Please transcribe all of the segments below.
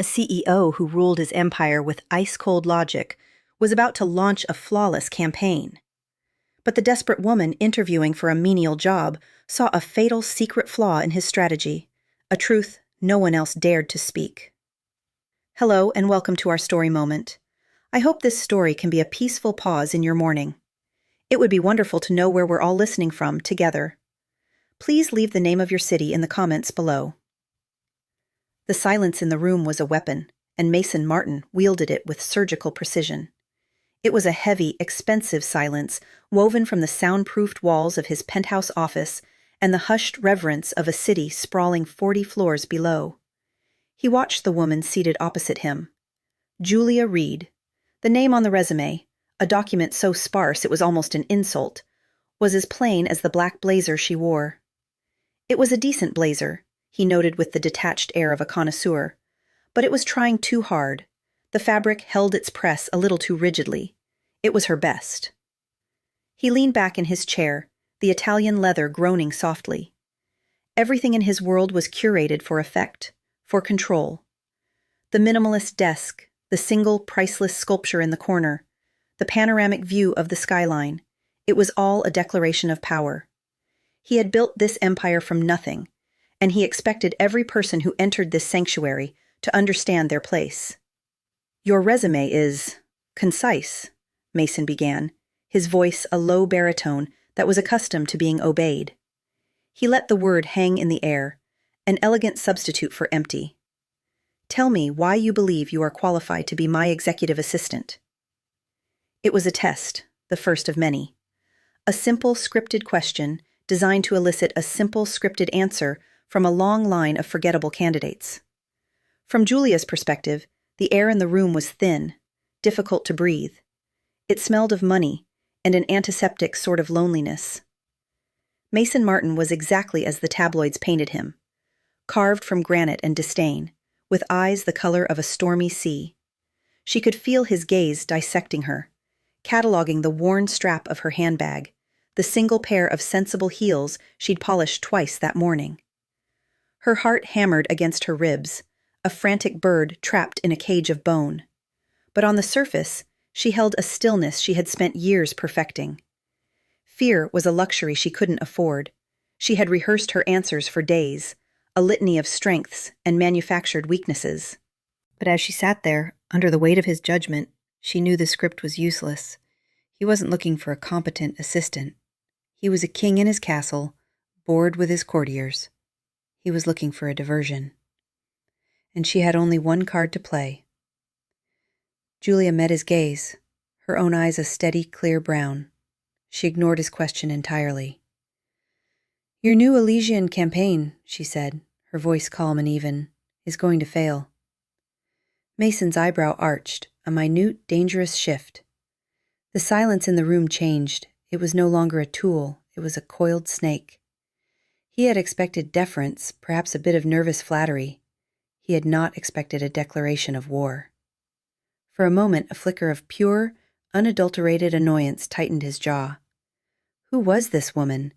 A CEO who ruled his empire with ice-cold logic was about to launch a flawless campaign. But the desperate woman interviewing for a menial job saw a fatal secret flaw in his strategy, a truth no one else dared to speak. Hello and welcome to our story moment. I hope this story can be a peaceful pause in your morning. It would be wonderful to know where we're all listening from together. Please leave the name of your city in the comments below. The silence in the room was a weapon, and Mason Martin wielded it with surgical precision. It was a heavy, expensive silence woven from the soundproofed walls of his penthouse office and the hushed reverence of a city sprawling 40 floors below. He watched the woman seated opposite him. Julia Reed. The name on the resume, a document so sparse it was almost an insult, was as plain as the black blazer she wore. It was a decent blazer, he noted with the detached air of a connoisseur, but it was trying too hard. The fabric held its press a little too rigidly. It was her best. He leaned back in his chair, the Italian leather groaning softly. Everything in his world was curated for effect, for control. The minimalist desk, the single priceless sculpture in the corner, the panoramic view of the skyline, it was all a declaration of power. He had built this empire from nothing, and he expected every person who entered this sanctuary to understand their place. "Your resume is concise," Mason began, his voice a low baritone that was accustomed to being obeyed. He let the word hang in the air, an elegant substitute for empty. "Tell me why you believe you are qualified to be my executive assistant." It was a test, the first of many. A simple scripted question designed to elicit a simple scripted answer from a long line of forgettable candidates. From Julia's perspective, the air in the room was thin, difficult to breathe. It smelled of money and an antiseptic sort of loneliness. Mason Martin was exactly as the tabloids painted him, carved from granite and disdain, with eyes the color of a stormy sea. She could feel his gaze dissecting her, cataloging the worn strap of her handbag, the single pair of sensible heels she'd polished twice that morning. Her heart hammered against her ribs, a frantic bird trapped in a cage of bone. But on the surface, she held a stillness she had spent years perfecting. Fear was a luxury she couldn't afford. She had rehearsed her answers for days, a litany of strengths and manufactured weaknesses. But as she sat there, under the weight of his judgment, she knew the script was useless. He wasn't looking for a competent assistant. He was a king in his castle, bored with his courtiers. He was looking for a diversion. And she had only one card to play. Julia met his gaze, her own eyes a steady, clear brown. She ignored his question entirely. "Your new Elysian campaign," she said, her voice calm and even, "is going to fail." Mason's eyebrow arched, a minute, dangerous shift. The silence in the room changed. It was no longer a tool, it was a coiled snake. He had expected deference, perhaps a bit of nervous flattery. He had not expected a declaration of war. For a moment, a flicker of pure, unadulterated annoyance tightened his jaw. Who was this woman,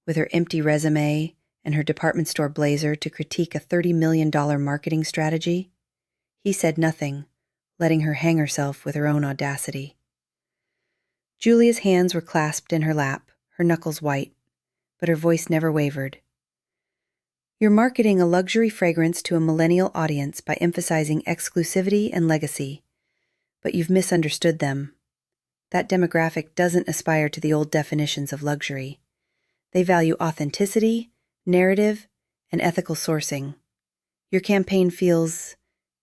with her empty resume and her department store blazer, to critique a $30 million marketing strategy? He said nothing, letting her hang herself with her own audacity. Julia's hands were clasped in her lap, her knuckles white, but her voice never wavered. "You're marketing a luxury fragrance to a millennial audience by emphasizing exclusivity and legacy, but you've misunderstood them. That demographic doesn't aspire to the old definitions of luxury. They value authenticity, narrative, and ethical sourcing. Your campaign feels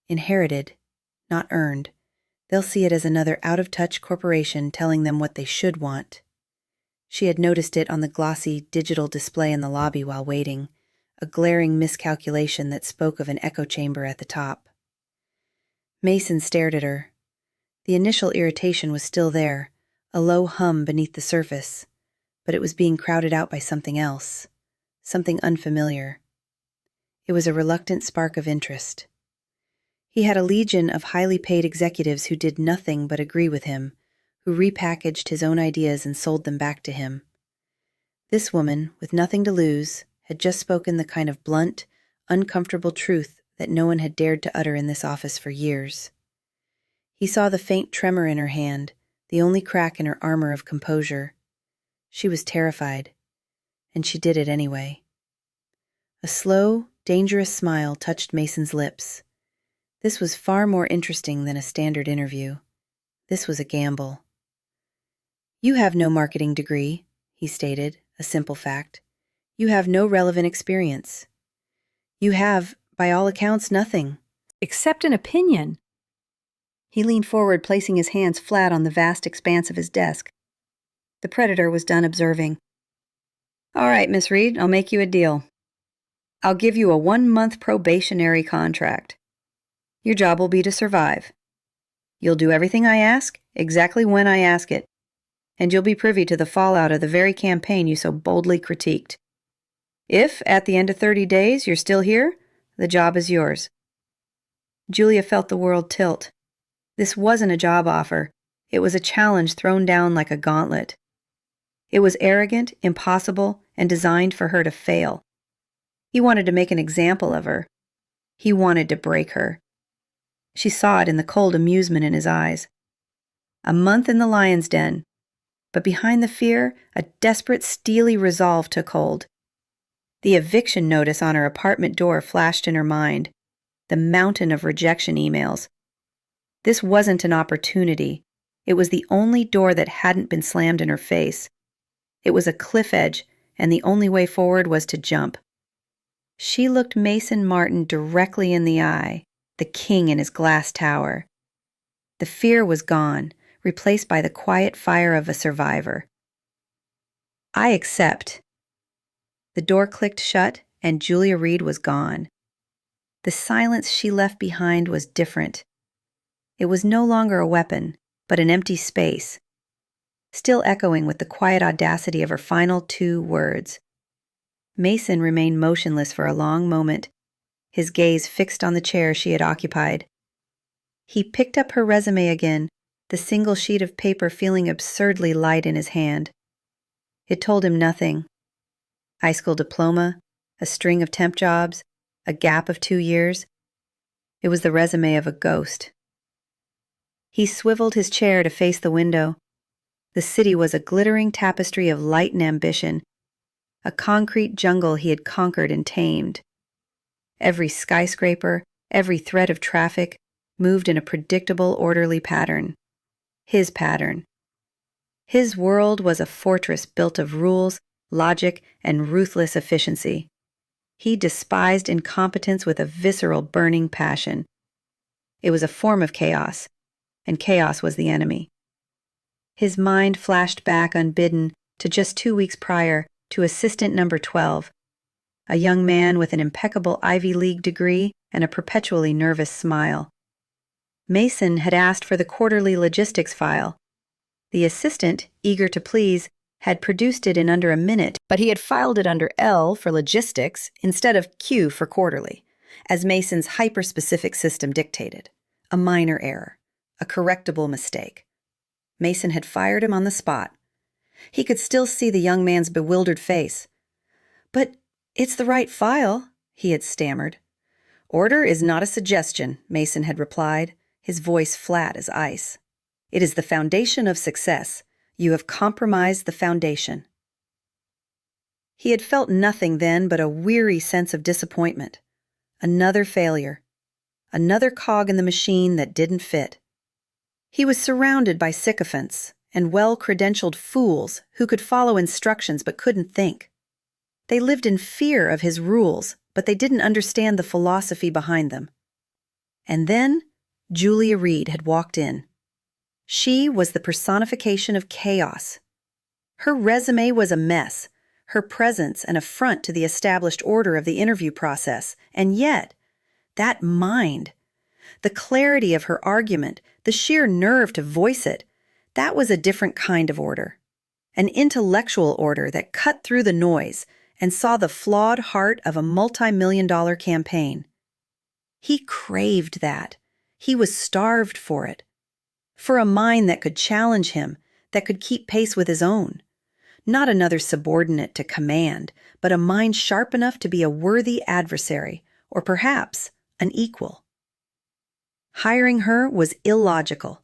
inherited, not earned. They'll see it as another out-of-touch corporation telling them what they should want." She had noticed it on the glossy digital display in the lobby while waiting, a glaring miscalculation that spoke of an echo chamber at the top. Mason stared at her. The initial irritation was still there, a low hum beneath the surface, but it was being crowded out by something else, something unfamiliar. It was a reluctant spark of interest. He had a legion of highly paid executives who did nothing but agree with him, who repackaged his own ideas and sold them back to him. This woman, with nothing to lose, had just spoken the kind of blunt, uncomfortable truth that no one had dared to utter in this office for years. He saw the faint tremor in her hand, the only crack in her armor of composure. She was terrified, and she did it anyway. A slow, dangerous smile touched Mason's lips. This was far more interesting than a standard interview. This was a gamble. "You have no marketing degree," he stated, a simple fact. "You have no relevant experience. You have, by all accounts, nothing. Except an opinion." He leaned forward, placing his hands flat on the vast expanse of his desk. The predator was done observing. "All right, Miss Reed, I'll make you a deal. I'll give you a 1-month probationary contract. Your job will be to survive. You'll do everything I ask, exactly when I ask it, and you'll be privy to the fallout of the very campaign you so boldly critiqued. If, at the end of 30 days, you're still here, the job is yours." Julia felt the world tilt. This wasn't a job offer. It was a challenge thrown down like a gauntlet. It was arrogant, impossible, and designed for her to fail. He wanted to make an example of her. He wanted to break her. She saw it in the cold amusement in his eyes. A month in the lion's den, but behind the fear, a desperate, steely resolve took hold. The eviction notice on her apartment door flashed in her mind, the mountain of rejection emails. This wasn't an opportunity. It was the only door that hadn't been slammed in her face. It was a cliff edge, and the only way forward was to jump. She looked Mason Martin directly in the eye, the king in his glass tower. The fear was gone, replaced by the quiet fire of a survivor. "I accept." The door clicked shut, and Julia Reed was gone. The silence she left behind was different. It was no longer a weapon, but an empty space, still echoing with the quiet audacity of her final 2 words. Mason remained motionless for a long moment, his gaze fixed on the chair she had occupied. He picked up her resume again, the single sheet of paper feeling absurdly light in his hand. It told him nothing. High school diploma, a string of temp jobs, a gap of 2 years. It was the resume of a ghost. He swiveled his chair to face the window. The city was a glittering tapestry of light and ambition, a concrete jungle he had conquered and tamed. Every skyscraper, every thread of traffic, moved in a predictable, orderly pattern. His pattern. His world was a fortress built of rules, logic, and ruthless efficiency. He despised incompetence with a visceral, burning passion. It was a form of chaos, and chaos was the enemy. His mind flashed back unbidden to just 2 weeks prior, to assistant number 12, a young man with an impeccable Ivy League degree and a perpetually nervous smile. Mason had asked for the quarterly logistics file. The assistant, eager to please, had produced it in under a minute, but he had filed it under L for logistics instead of Q for quarterly, as Mason's hyper-specific system dictated. A minor error, a correctable mistake. Mason had fired him on the spot. He could still see the young man's bewildered face. "But it's the right file," he had stammered. "Order is not a suggestion," Mason had replied, his voice flat as ice. "It is the foundation of success. You have compromised the foundation." He had felt nothing then but a weary sense of disappointment. Another failure. Another cog in the machine that didn't fit. He was surrounded by sycophants and well-credentialed fools who could follow instructions but couldn't think. They lived in fear of his rules, but they didn't understand the philosophy behind them. And then Julia Reed had walked in. She was the personification of chaos. Her resume was a mess, her presence an affront to the established order of the interview process, and yet, that mind, the clarity of her argument, the sheer nerve to voice it, that was a different kind of order. An intellectual order that cut through the noise and saw the flawed heart of a multi-million-dollar campaign. He craved that. He was starved for it. For a mind that could challenge him, that could keep pace with his own. Not another subordinate to command, but a mind sharp enough to be a worthy adversary, or perhaps an equal. Hiring her was illogical.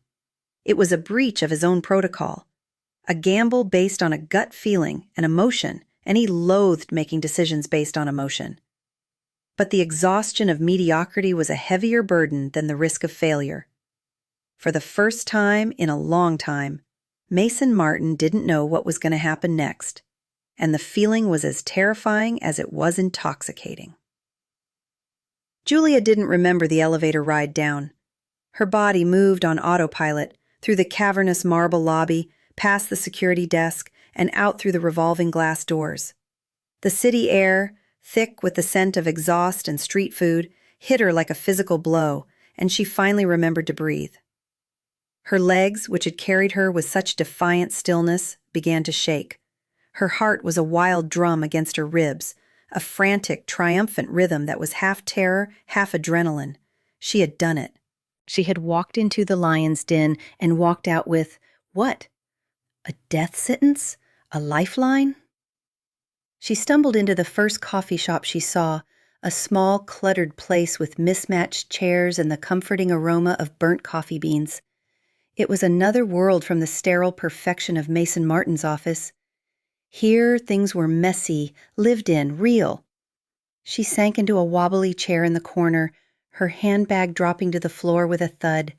It was a breach of his own protocol, a gamble based on a gut feeling and emotion, and he loathed making decisions based on emotion. But the exhaustion of mediocrity was a heavier burden than the risk of failure. For the first time in a long time, Mason Martin didn't know what was going to happen next, and the feeling was as terrifying as it was intoxicating. Julia didn't remember the elevator ride down. Her body moved on autopilot through the cavernous marble lobby, past the security desk, and out through the revolving glass doors. The city air, thick with the scent of exhaust and street food, hit her like a physical blow, and she finally remembered to breathe. Her legs, which had carried her with such defiant stillness, began to shake. Her heart was a wild drum against her ribs, a frantic, triumphant rhythm that was half terror, half adrenaline. She had done it. She had walked into the lion's den and walked out with, what? A death sentence? A lifeline? She stumbled into the first coffee shop she saw, a small, cluttered place with mismatched chairs and the comforting aroma of burnt coffee beans. It was another world from the sterile perfection of Mason Martin's office. Here, things were messy, lived in, real. She sank into a wobbly chair in the corner, her handbag dropping to the floor with a thud.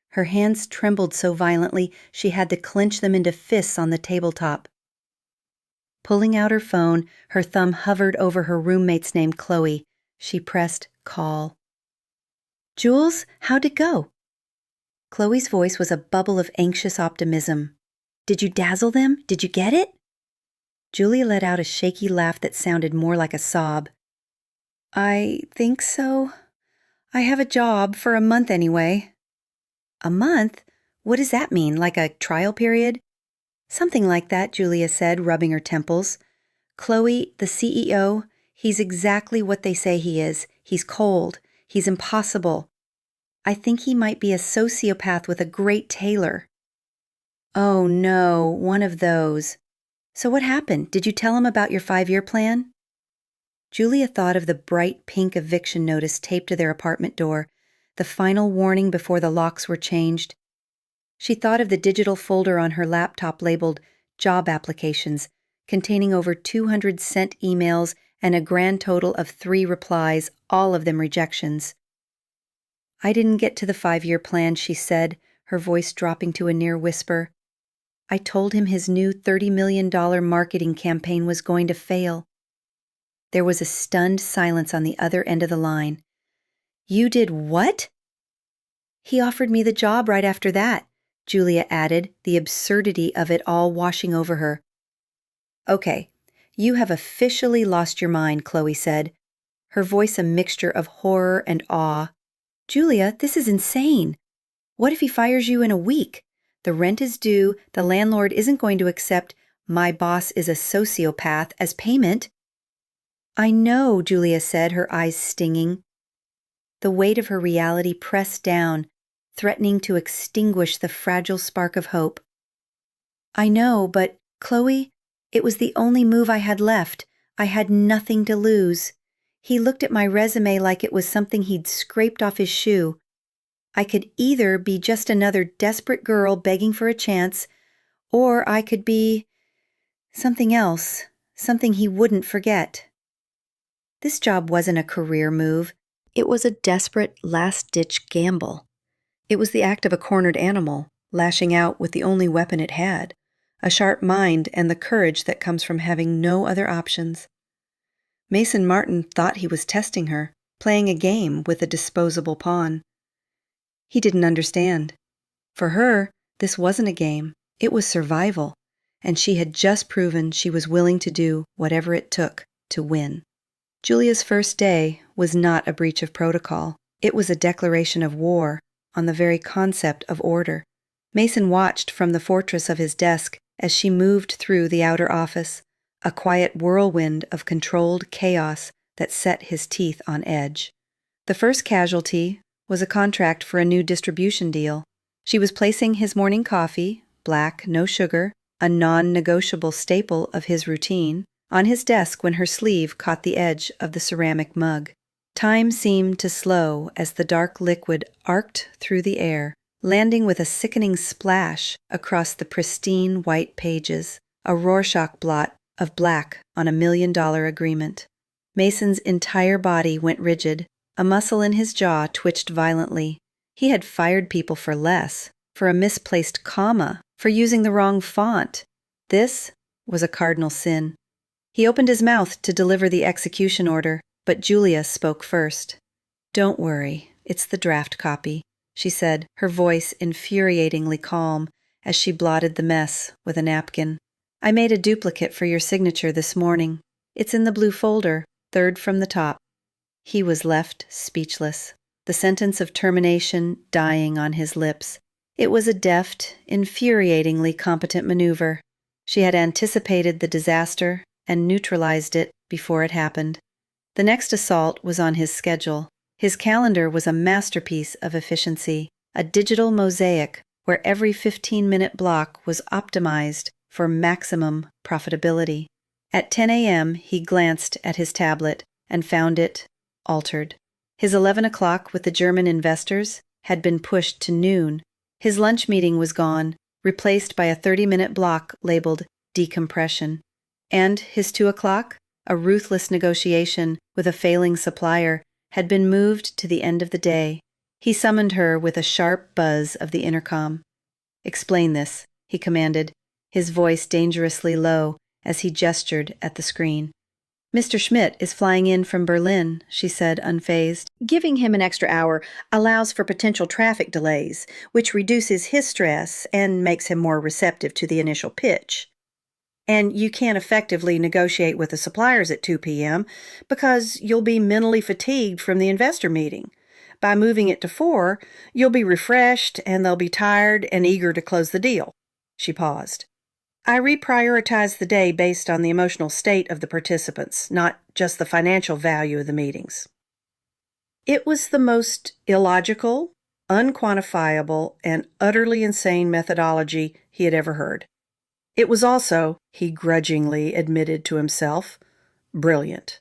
Her hands trembled so violently she had to clench them into fists on the tabletop. Pulling out her phone, her thumb hovered over her roommate's name, Chloe. She pressed call. "Jules, how'd it go?" Chloe's voice was a bubble of anxious optimism. "Did you dazzle them? Did you get it?" Julia let out a shaky laugh that sounded more like a sob. "I think so. I have a job for a month anyway." "A month? What does that mean, like a trial period?" "Something like that," Julia said, rubbing her temples. "Chloe, the CEO, he's exactly what they say he is. He's cold. He's impossible. I think he might be a sociopath with a great tailor." "Oh no, one of those. So what happened? Did you tell him about your 5-year plan?" Julia thought of the bright pink eviction notice taped to their apartment door, the final warning before the locks were changed. She thought of the digital folder on her laptop labeled Job Applications, containing over 200 sent emails and a grand total of 3 replies, all of them rejections. "I didn't get to the 5-year plan," she said, her voice dropping to a near whisper. "I told him his new $30 million marketing campaign was going to fail." There was a stunned silence on the other end of the line. "You did what?" "He offered me the job right after that," Julia added, the absurdity of it all washing over her. "Okay, you have officially lost your mind," Chloe said, her voice a mixture of horror and awe. "Julia, this is insane. What if he fires you in a week? The rent is due, the landlord isn't going to accept 'my boss is a sociopath' as payment." "I know," Julia said, her eyes stinging. The weight of her reality pressed down, threatening to extinguish the fragile spark of hope. "I know, but, Chloe, it was the only move I had left. I had nothing to lose. He looked at my resume like it was something he'd scraped off his shoe. I could either be just another desperate girl begging for a chance, or I could be something else, something he wouldn't forget." This job wasn't a career move. It was a desperate, last-ditch gamble. It was the act of a cornered animal, lashing out with the only weapon it had, a sharp mind and the courage that comes from having no other options. Mason Martin thought he was testing her, playing a game with a disposable pawn. He didn't understand. For her, this wasn't a game. It was survival, and she had just proven she was willing to do whatever it took to win. Julia's first day was not a breach of protocol. It was a declaration of war on the very concept of order. Mason watched from the fortress of his desk as she moved through the outer office, a quiet whirlwind of controlled chaos that set his teeth on edge. The first casualty was a contract for a new distribution deal. She was placing his morning coffee, black, no sugar, a non-negotiable staple of his routine, on his desk when her sleeve caught the edge of the ceramic mug. Time seemed to slow as the dark liquid arced through the air, landing with a sickening splash across the pristine white pages, a Rorschach blot of black on a $1 million agreement. Mason's entire body went rigid. A muscle in his jaw twitched violently. He had fired people for less, for a misplaced comma, for using the wrong font. This was a cardinal sin. He opened his mouth to deliver the execution order, but Julia spoke first. "Don't worry, it's the draft copy," she said, her voice infuriatingly calm as she blotted the mess with a napkin. "I made a duplicate for your signature this morning. It's in the blue folder, third from the top." He was left speechless, the sentence of termination dying on his lips. It was a deft, infuriatingly competent maneuver. She had anticipated the disaster and neutralized it before it happened. The next assault was on his schedule. His calendar was a masterpiece of efficiency, a digital mosaic where every 15-minute block was optimized for maximum profitability. At 10 a.m., he glanced at his tablet and found it altered. His 11 o'clock with the German investors had been pushed to noon. His lunch meeting was gone, replaced by a 30-minute block labeled decompression. And his 2 o'clock, a ruthless negotiation with a failing supplier, had been moved to the end of the day. He summoned her with a sharp buzz of the intercom. "Explain this," he commanded, his voice dangerously low as he gestured at the screen. "Mr. Schmidt is flying in from Berlin," she said, unfazed. "Giving him an extra hour allows for potential traffic delays, which reduces his stress and makes him more receptive to the initial pitch. And you can't effectively negotiate with the suppliers at 2 p.m. because you'll be mentally fatigued from the investor meeting. By moving it to 4, you'll be refreshed and they'll be tired and eager to close the deal." She paused. "I reprioritize the day based on the emotional state of the participants, not just the financial value of the meetings." It was the most illogical, unquantifiable, and utterly insane methodology he had ever heard. It was also, he grudgingly admitted to himself, brilliant.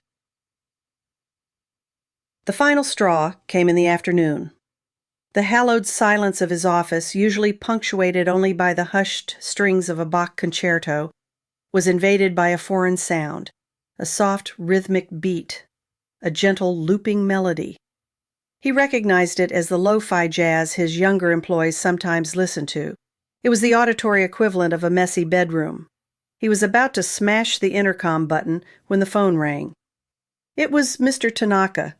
The final straw came in the afternoon. The hallowed silence of his office, usually punctuated only by the hushed strings of a Bach concerto, was invaded by a foreign sound, a soft rhythmic beat, a gentle looping melody. He recognized it as the lo-fi jazz his younger employees sometimes listened to. It was the auditory equivalent of a messy bedroom. He was about to smash the intercom button when the phone rang. It was Mr. Tanaka,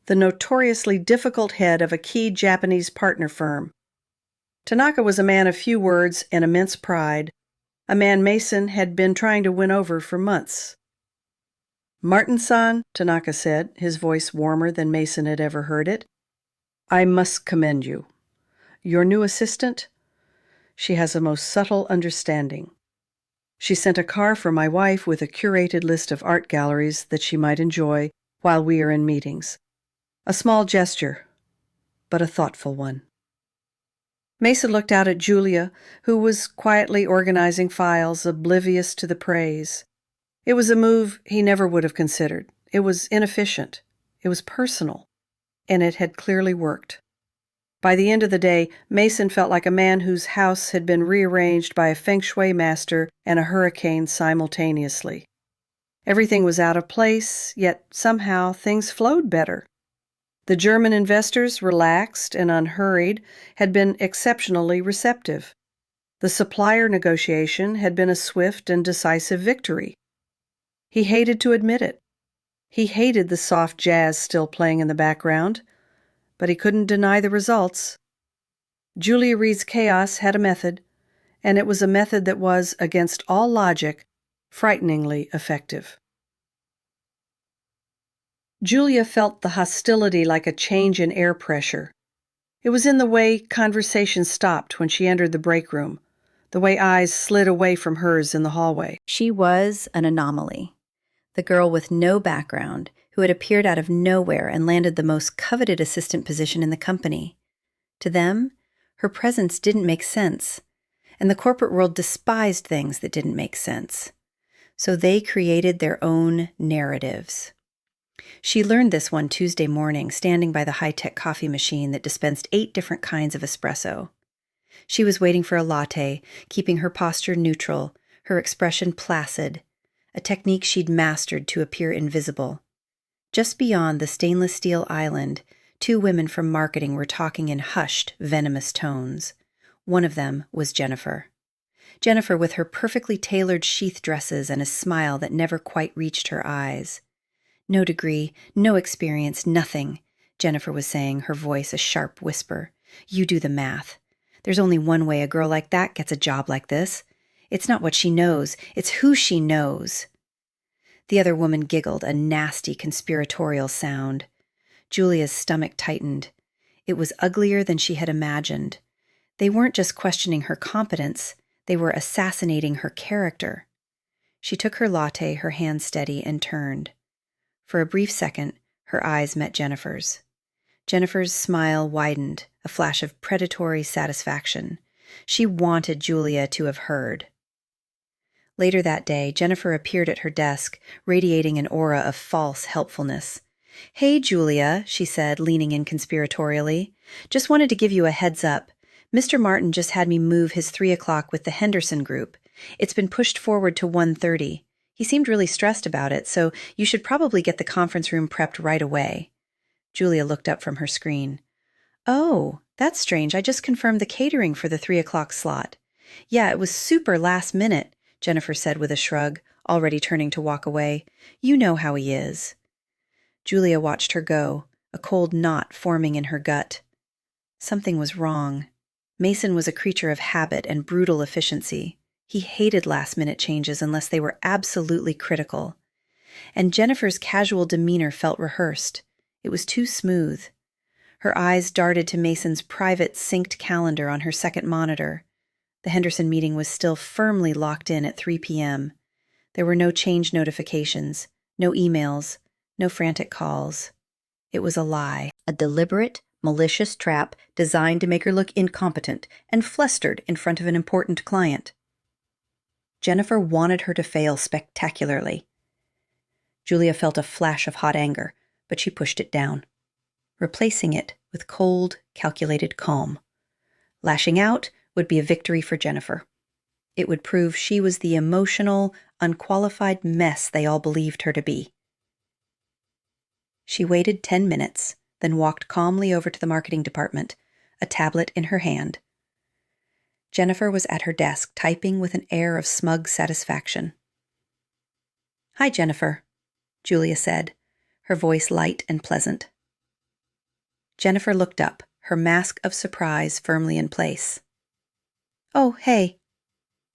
the notoriously difficult head of a key Japanese partner firm. Tanaka was a man of few words and immense pride, a man Mason had been trying to win over for months. "Martin-san," Tanaka said, his voice warmer than Mason had ever heard it, "I must commend you. Your new assistant? She has a most subtle understanding. She sent a car for my wife with a curated list of art galleries that she might enjoy while we are in meetings. A small gesture, but a thoughtful one." Mason looked out at Julia, who was quietly organizing files, oblivious to the praise. It was a move he never would have considered. It was inefficient. It was personal. And it had clearly worked. By the end of the day, Mason felt like a man whose house had been rearranged by a feng shui master and a hurricane simultaneously. Everything was out of place, yet somehow things flowed better. The German investors, relaxed and unhurried, had been exceptionally receptive. The supplier negotiation had been a swift and decisive victory. He hated to admit it. He hated the soft jazz still playing in the background, but he couldn't deny the results. Julia Reed's chaos had a method, and it was a method that was, against all logic, frighteningly effective. Julia felt the hostility like a change in air pressure. It was in the way conversation stopped when she entered the break room, the way eyes slid away from hers in the hallway. She was an anomaly, the girl with no background who had appeared out of nowhere and landed the most coveted assistant position in the company. To them, her presence didn't make sense, and the corporate world despised things that didn't make sense. So they created their own narratives. She learned this one Tuesday morning, standing by the high-tech coffee machine that dispensed 8 different kinds of espresso. She was waiting for a latte, keeping her posture neutral, her expression placid, a technique she'd mastered to appear invisible. Just beyond the stainless steel island, 2 women from marketing were talking in hushed, venomous tones. One of them was Jennifer. Jennifer with her perfectly tailored sheath dresses and a smile that never quite reached her eyes. "No degree, no experience, nothing," Jennifer was saying, her voice a sharp whisper. "You do the math. There's only one way a girl like that gets a job like this. It's not what she knows, it's who she knows." The other woman giggled, a nasty conspiratorial sound. Julia's stomach tightened. It was uglier than she had imagined. They weren't just questioning her competence, they were assassinating her character. She took her latte, her hand steady, and turned. For a brief second, her eyes met Jennifer's. Jennifer's smile widened, a flash of predatory satisfaction. She wanted Julia to have heard. Later that day, Jennifer appeared at her desk, radiating an aura of false helpfulness. "Hey, Julia," she said, leaning in conspiratorially. "Just wanted to give you a heads up. Mr. Martin just had me move his 3 o'clock with the Henderson group. It's been pushed forward to 1:30. He seemed really stressed about it, so you should probably get the conference room prepped right away." Julia looked up from her screen. "Oh, that's strange. I just confirmed the catering for the 3 o'clock slot." "Yeah, it was super last minute," Jennifer said with a shrug, already turning to walk away. "You know how he is." Julia watched her go, a cold knot forming in her gut. Something was wrong. Mason was a creature of habit and brutal efficiency. He hated last-minute changes unless they were absolutely critical. And Jennifer's casual demeanor felt rehearsed. It was too smooth. Her eyes darted to Mason's private, synced calendar on her second monitor. The Henderson meeting was still firmly locked in at 3 p.m. There were no change notifications, no emails, no frantic calls. It was a lie, a deliberate, malicious trap designed to make her look incompetent and flustered in front of an important client. Jennifer wanted her to fail spectacularly. Julia felt a flash of hot anger, but she pushed it down, replacing it with cold, calculated calm. Lashing out would be a victory for Jennifer. It would prove she was the emotional, unqualified mess they all believed her to be. She waited 10 minutes, then walked calmly over to the marketing department, a tablet in her hand. Jennifer was at her desk, typing with an air of smug satisfaction. "Hi, Jennifer," Julia said, her voice light and pleasant. Jennifer looked up, her mask of surprise firmly in place. "Oh, hey.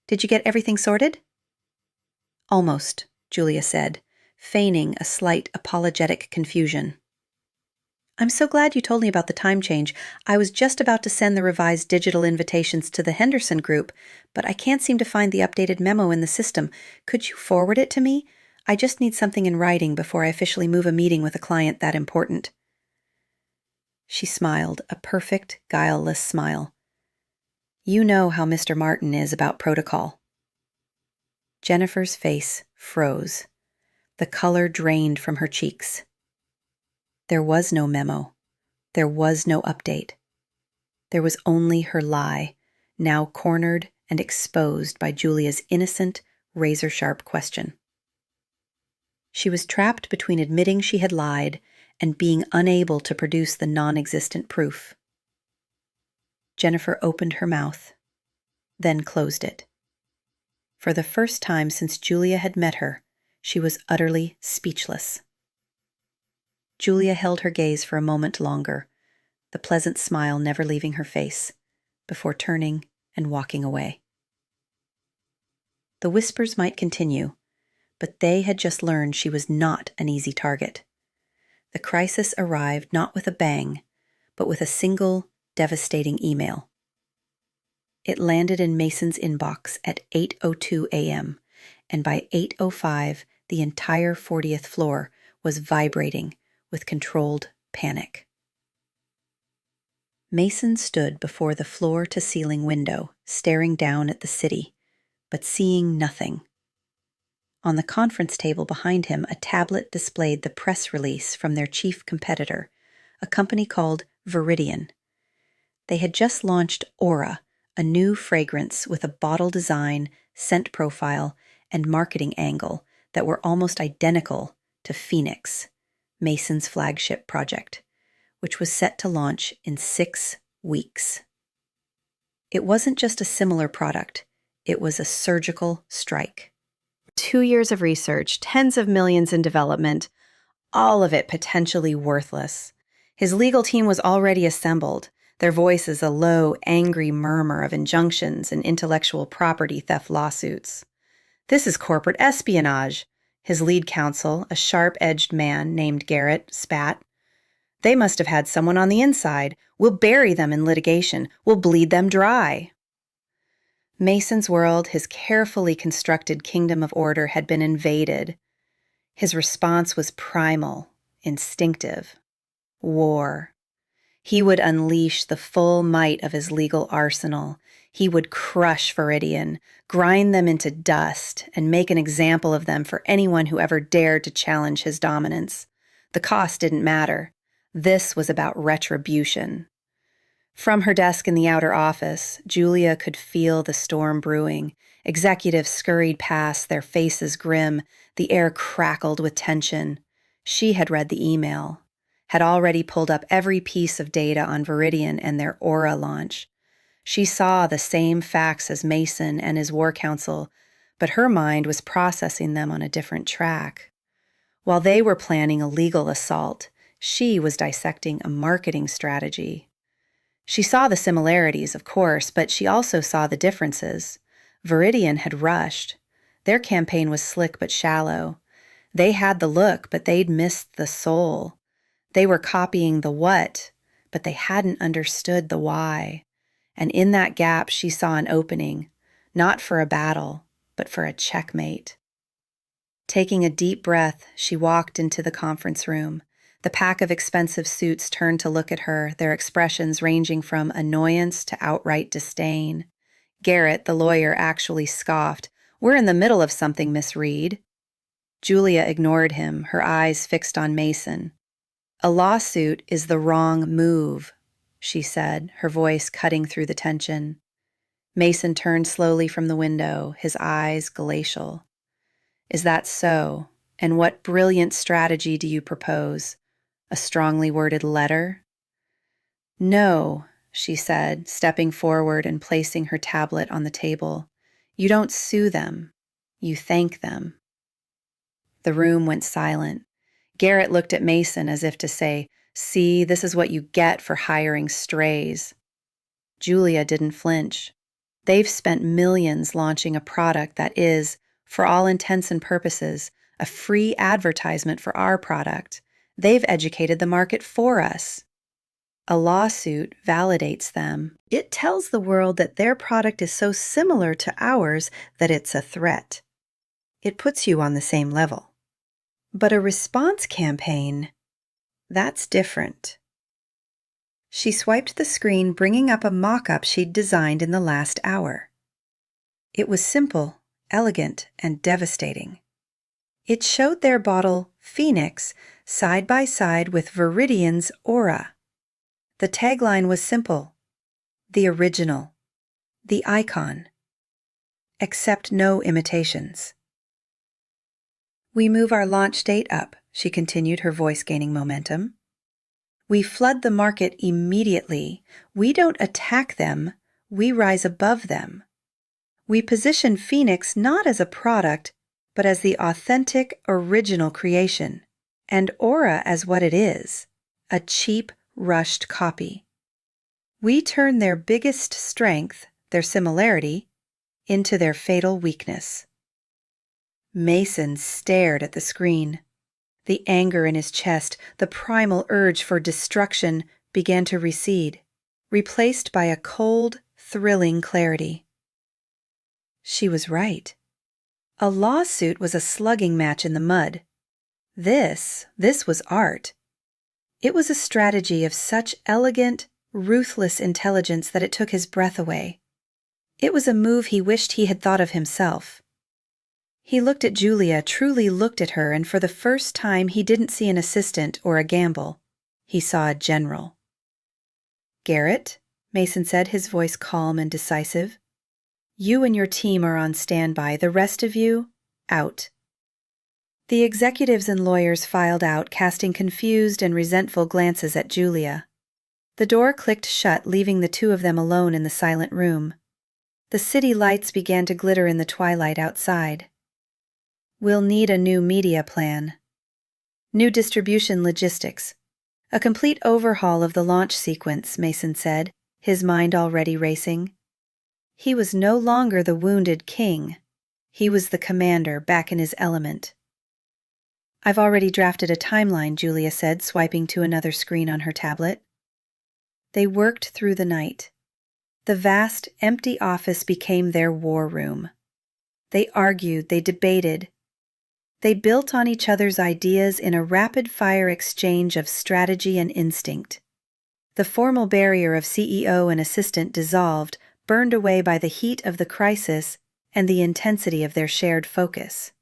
Did you get everything sorted?" "Almost," Julia said, feigning a slight apologetic confusion. "I'm so glad you told me about the time change. I was just about to send the revised digital invitations to the Henderson group, but I can't seem to find the updated memo in the system. Could you forward it to me? I just need something in writing before I officially move a meeting with a client that important." She smiled, a perfect, guileless smile. "You know how Mr. Martin is about protocol." Jennifer's face froze. The color drained from her cheeks. There was no memo. There was no update. There was only her lie, now cornered and exposed by Julia's innocent, razor-sharp question. She was trapped between admitting she had lied and being unable to produce the non-existent proof. Jennifer opened her mouth, then closed it. For the first time since Julia had met her, she was utterly speechless. Julia held her gaze for a moment longer, the pleasant smile never leaving her face, before turning and walking away. The whispers might continue, but they had just learned she was not an easy target. The crisis arrived not with a bang, but with a single, devastating email. It landed in Mason's inbox at 8:02 a.m., and by 8:05, the entire 40th floor was vibrating with controlled panic. Mason stood before the floor-to-ceiling window, staring down at the city, but seeing nothing. On the conference table behind him, a tablet displayed the press release from their chief competitor, a company called Viridian. They had just launched Aura, a new fragrance with a bottle design, scent profile, and marketing angle that were almost identical to Phoenix, Mason's flagship project, which was set to launch in 6 weeks. It wasn't just a similar product, it was a surgical strike. 2 years of research, tens of millions in development, all of it potentially worthless. His legal team was already assembled, their voices a low, angry murmur of injunctions and intellectual property theft lawsuits. This is corporate espionage, his lead counsel, a sharp-edged man named Garrett, spat. They must have had someone on the inside. We'll bury them in litigation. We'll bleed them dry. Mason's world, his carefully constructed kingdom of order, had been invaded. His response was primal, instinctive. War. He would unleash the full might of his legal arsenal. He would crush Viridian, grind them into dust, and make an example of them for anyone who ever dared to challenge his dominance. The cost didn't matter. This was about retribution. From her desk in the outer office, Julia could feel the storm brewing. Executives scurried past, their faces grim. The air crackled with tension. She had read the email, had already pulled up every piece of data on Viridian and their Aura launch. She saw the same facts as Mason and his war council, but her mind was processing them on a different track. While they were planning a legal assault, she was dissecting a marketing strategy. She saw the similarities, of course, but she also saw the differences. Viridian had rushed. Their campaign was slick but shallow. They had the look, but they'd missed the soul. They were copying the what, but they hadn't understood the why. And in that gap, she saw an opening, not for a battle, but for a checkmate. Taking a deep breath, she walked into the conference room. The pack of expensive suits turned to look at her, their expressions ranging from annoyance to outright disdain. Garrett, the lawyer, actually scoffed. "We're in the middle of something, Miss Reed." Julia ignored him, her eyes fixed on Mason. "A lawsuit is the wrong move," she said, her voice cutting through the tension. Mason turned slowly from the window, his eyes glacial. "Is that so? And what brilliant strategy do you propose? A strongly worded letter?" "No," she said, stepping forward and placing her tablet on the table. "You don't sue them. You thank them." The room went silent. Garrett looked at Mason as if to say, "See, this is what you get for hiring strays." Julia didn't flinch. They've spent millions launching a product that is, for all intents and purposes, a free advertisement for our product. They've educated the market for us. A lawsuit validates them. It tells the world that their product is so similar to ours that it's a threat. It puts you on the same level. But a response campaign, that's different. She swiped the screen, bringing up a mock-up she'd designed in the last hour. It was simple, elegant, and devastating. It showed their bottle, Phoenix, side by side with Viridian's Aura. The tagline was simple: the original, the icon. Accept no imitations. "We move our launch date up," she continued, her voice gaining momentum. "We flood the market immediately. We don't attack them, we rise above them. We position Phoenix not as a product, but as the authentic, original creation, and Aura as what it is, a cheap, rushed copy. We turn their biggest strength, their similarity, into their fatal weakness." Mason stared at the screen. The anger in his chest, the primal urge for destruction, began to recede, replaced by a cold, thrilling clarity. She was right. A lawsuit was a slugging match in the mud. This was art. It was a strategy of such elegant, ruthless intelligence that it took his breath away. It was a move he wished he had thought of himself. He looked at Julia, truly looked at her, and for the first time he didn't see an assistant or a gamble. He saw a general. "Garrett," Mason said, his voice calm and decisive. "You and your team are on standby. The rest of you, out." The executives and lawyers filed out, casting confused and resentful glances at Julia. The door clicked shut, leaving the two of them alone in the silent room. The city lights began to glitter in the twilight outside. "We'll need a new media plan. New distribution logistics. A complete overhaul of the launch sequence," Mason said, his mind already racing. He was no longer the wounded king. He was the commander, back in his element. "I've already drafted a timeline," Julia said, swiping to another screen on her tablet. They worked through the night. The vast, empty office became their war room. They argued, they debated. They built on each other's ideas in a rapid-fire exchange of strategy and instinct. The formal barrier of CEO and assistant dissolved, burned away by the heat of the crisis and the intensity of their shared focus.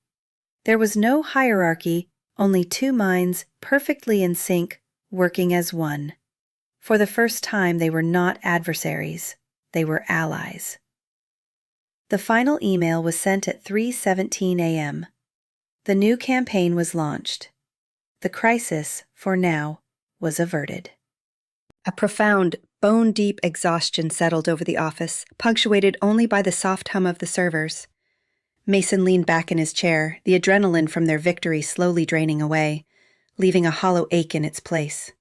There was no hierarchy, only two minds, perfectly in sync, working as one. For the first time, they were not adversaries. They were allies. The final email was sent at 3:17 a.m. The new campaign was launched. The crisis, for now, was averted. A profound, bone-deep exhaustion settled over the office, punctuated only by the soft hum of the servers. Mason leaned back in his chair, the adrenaline from their victory slowly draining away, leaving a hollow ache in its place.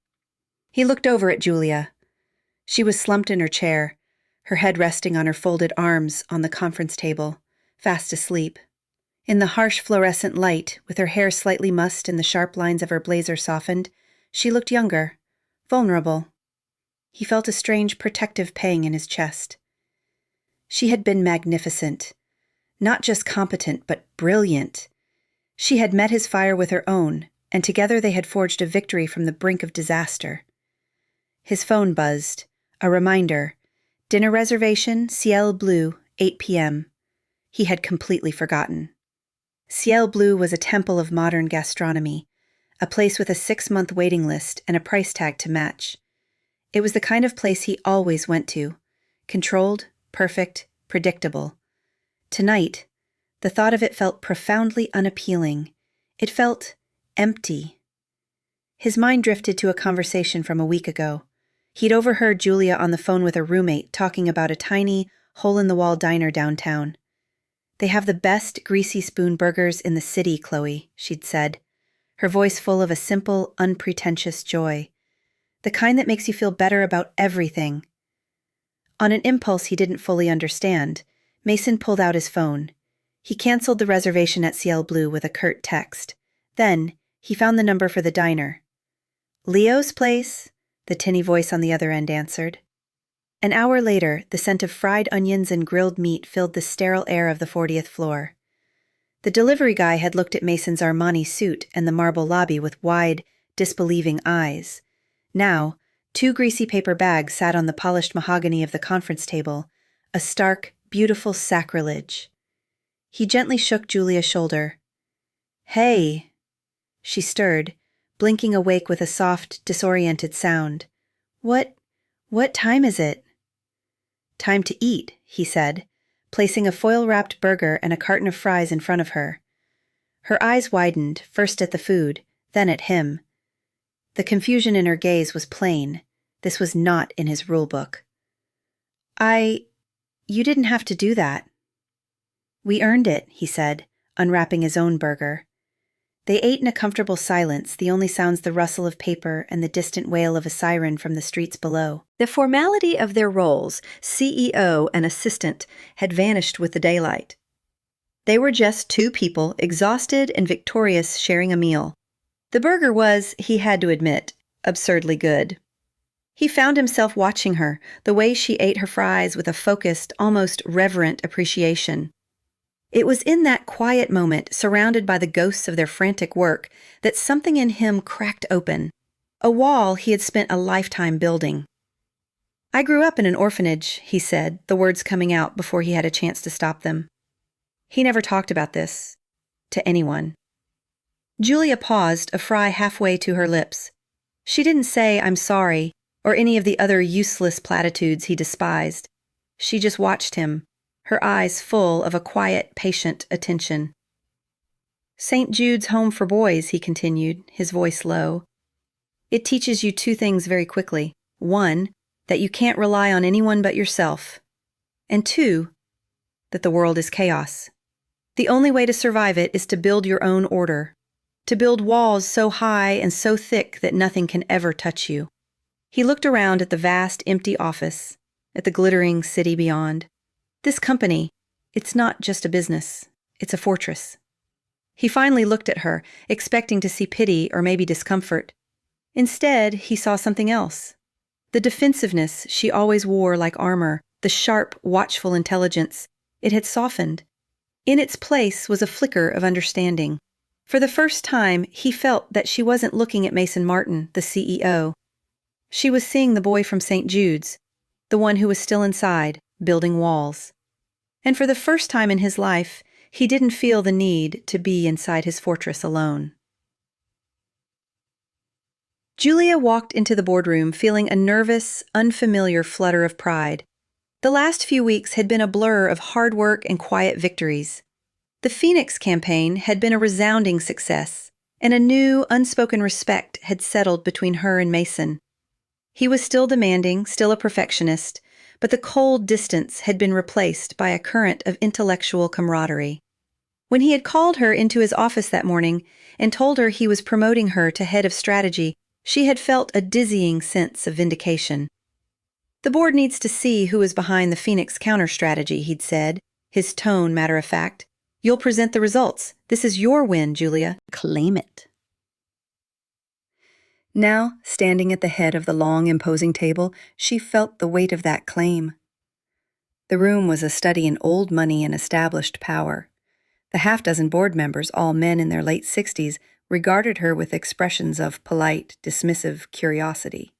He looked over at Julia. She was slumped in her chair, her head resting on her folded arms on the conference table, fast asleep. In the harsh fluorescent light, with her hair slightly mussed and the sharp lines of her blazer softened, she looked younger, vulnerable. He felt a strange protective pang in his chest. She had been magnificent. Not just competent, but brilliant. She had met his fire with her own, and together they had forged a victory from the brink of disaster. His phone buzzed. A reminder. Dinner reservation, Ciel Bleu, 8 p.m. He had completely forgotten. Ciel Bleu was a temple of modern gastronomy, a place with a 6-month waiting list and a price tag to match. It was the kind of place he always went to. Controlled, perfect, predictable. Tonight, the thought of it felt profoundly unappealing. It felt empty. His mind drifted to a conversation from a week ago. He'd overheard Julia on the phone with a roommate talking about a tiny, hole-in-the-wall diner downtown. "They have the best greasy spoon burgers in the city, Chloe," she'd said, her voice full of a simple, unpretentious joy. The kind that makes you feel better about everything. On an impulse he didn't fully understand, Mason pulled out his phone. He canceled the reservation at Ciel Bleu with a curt text. Then, he found the number for the diner. "Leo's place," the tinny voice on the other end answered. An hour later, the scent of fried onions and grilled meat filled the sterile air of the 40th floor. The delivery guy had looked at Mason's Armani suit and the marble lobby with wide, disbelieving eyes. Now, 2 greasy paper bags sat on the polished mahogany of the conference table, a stark, beautiful sacrilege. He gently shook Julia's shoulder. "Hey." She stirred, blinking awake with a soft, disoriented sound. What time is it?" "Time to eat," he said, placing a foil-wrapped burger and a carton of fries in front of her. Her eyes widened, first at the food, then at him. The confusion in her gaze was plain. This was not in his rulebook. You didn't have to do that." "We earned it," he said, unwrapping his own burger. They ate in a comfortable silence, the only sounds the rustle of paper and the distant wail of a siren from the streets below. The formality of their roles, CEO and assistant, had vanished with the daylight. They were just 2 people, exhausted and victorious, sharing a meal. The burger was, he had to admit, absurdly good. He found himself watching her, the way she ate her fries with a focused, almost reverent appreciation. It was in that quiet moment, surrounded by the ghosts of their frantic work, that something in him cracked open. A wall he had spent a lifetime building. "I grew up in an orphanage," he said, the words coming out before he had a chance to stop them. He never talked about this. to anyone. Julia paused, a fry halfway to her lips. She didn't say, "I'm sorry," or any of the other useless platitudes he despised. She just watched him, her eyes full of a quiet, patient attention. "St. Jude's Home for Boys," he continued, his voice low. "It teaches you two things very quickly. One, that you can't rely on anyone but yourself. And two, that the world is chaos. The only way to survive it is to build your own order, to build walls so high and so thick that nothing can ever touch you." He looked around at the vast, empty office, at the glittering city beyond. "This company, it's not just a business, it's a fortress." He finally looked at her, expecting to see pity or maybe discomfort. Instead, he saw something else. The defensiveness she always wore like armor, the sharp, watchful intelligence, it had softened. In its place was a flicker of understanding. For the first time, he felt that she wasn't looking at Mason Martin, the CEO. She was seeing the boy from St. Jude's, the one who was still inside, building walls. And for the first time in his life, he didn't feel the need to be inside his fortress alone. Julia walked into the boardroom feeling a nervous, unfamiliar flutter of pride. The last few weeks had been a blur of hard work and quiet victories. The Phoenix campaign had been a resounding success, and a new, unspoken respect had settled between her and Mason. He was still demanding, still a perfectionist, but the cold distance had been replaced by a current of intellectual camaraderie. When he had called her into his office that morning and told her he was promoting her to head of strategy, she had felt a dizzying sense of vindication. "The board needs to see who is behind the Phoenix counter-strategy," he'd said, his tone matter-of-fact. "You'll present the results. This is your win, Julia. Claim it." Now, standing at the head of the long, imposing table, she felt the weight of that claim. The room was a study in old money and established power. The half-dozen board members, all men in their late 60s, regarded her with expressions of polite, dismissive curiosity.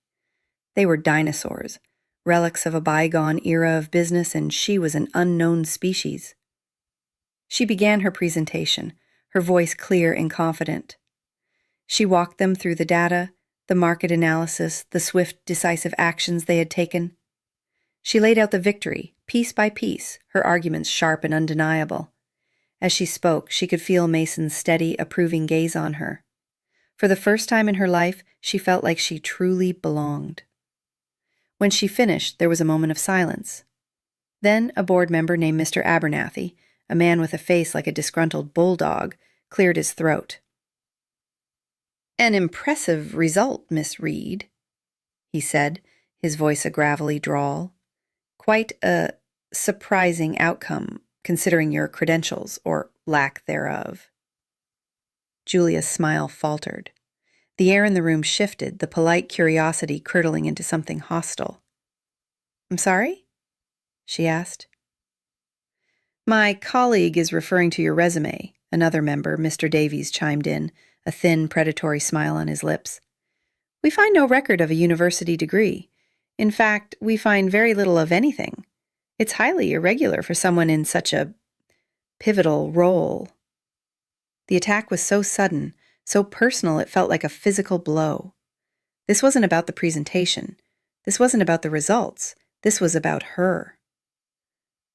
They were dinosaurs, relics of a bygone era of business, and she was an unknown species. She began her presentation, her voice clear and confident. She walked them through the data, the market analysis, the swift, decisive actions they had taken. She laid out the victory, piece by piece, her arguments sharp and undeniable. As she spoke, she could feel Mason's steady, approving gaze on her. For the first time in her life, she felt like she truly belonged. When she finished, there was a moment of silence. Then a board member named Mr. Abernathy, a man with a face like a disgruntled bulldog, cleared his throat. "An impressive result, Miss Reed," he said, his voice a gravelly drawl. "Quite a surprising outcome, considering your credentials, or lack thereof." Julia's smile faltered. The air in the room shifted, the polite curiosity curdling into something hostile. "I'm sorry?" she asked. "My colleague is referring to your resume," another member, Mr. Davies, chimed in, a thin, predatory smile on his lips. "We find no record of a university degree. In fact, we find very little of anything. It's highly irregular for someone in such a pivotal role." The attack was so sudden, so personal, it felt like a physical blow. This wasn't about the presentation. This wasn't about the results. This was about her.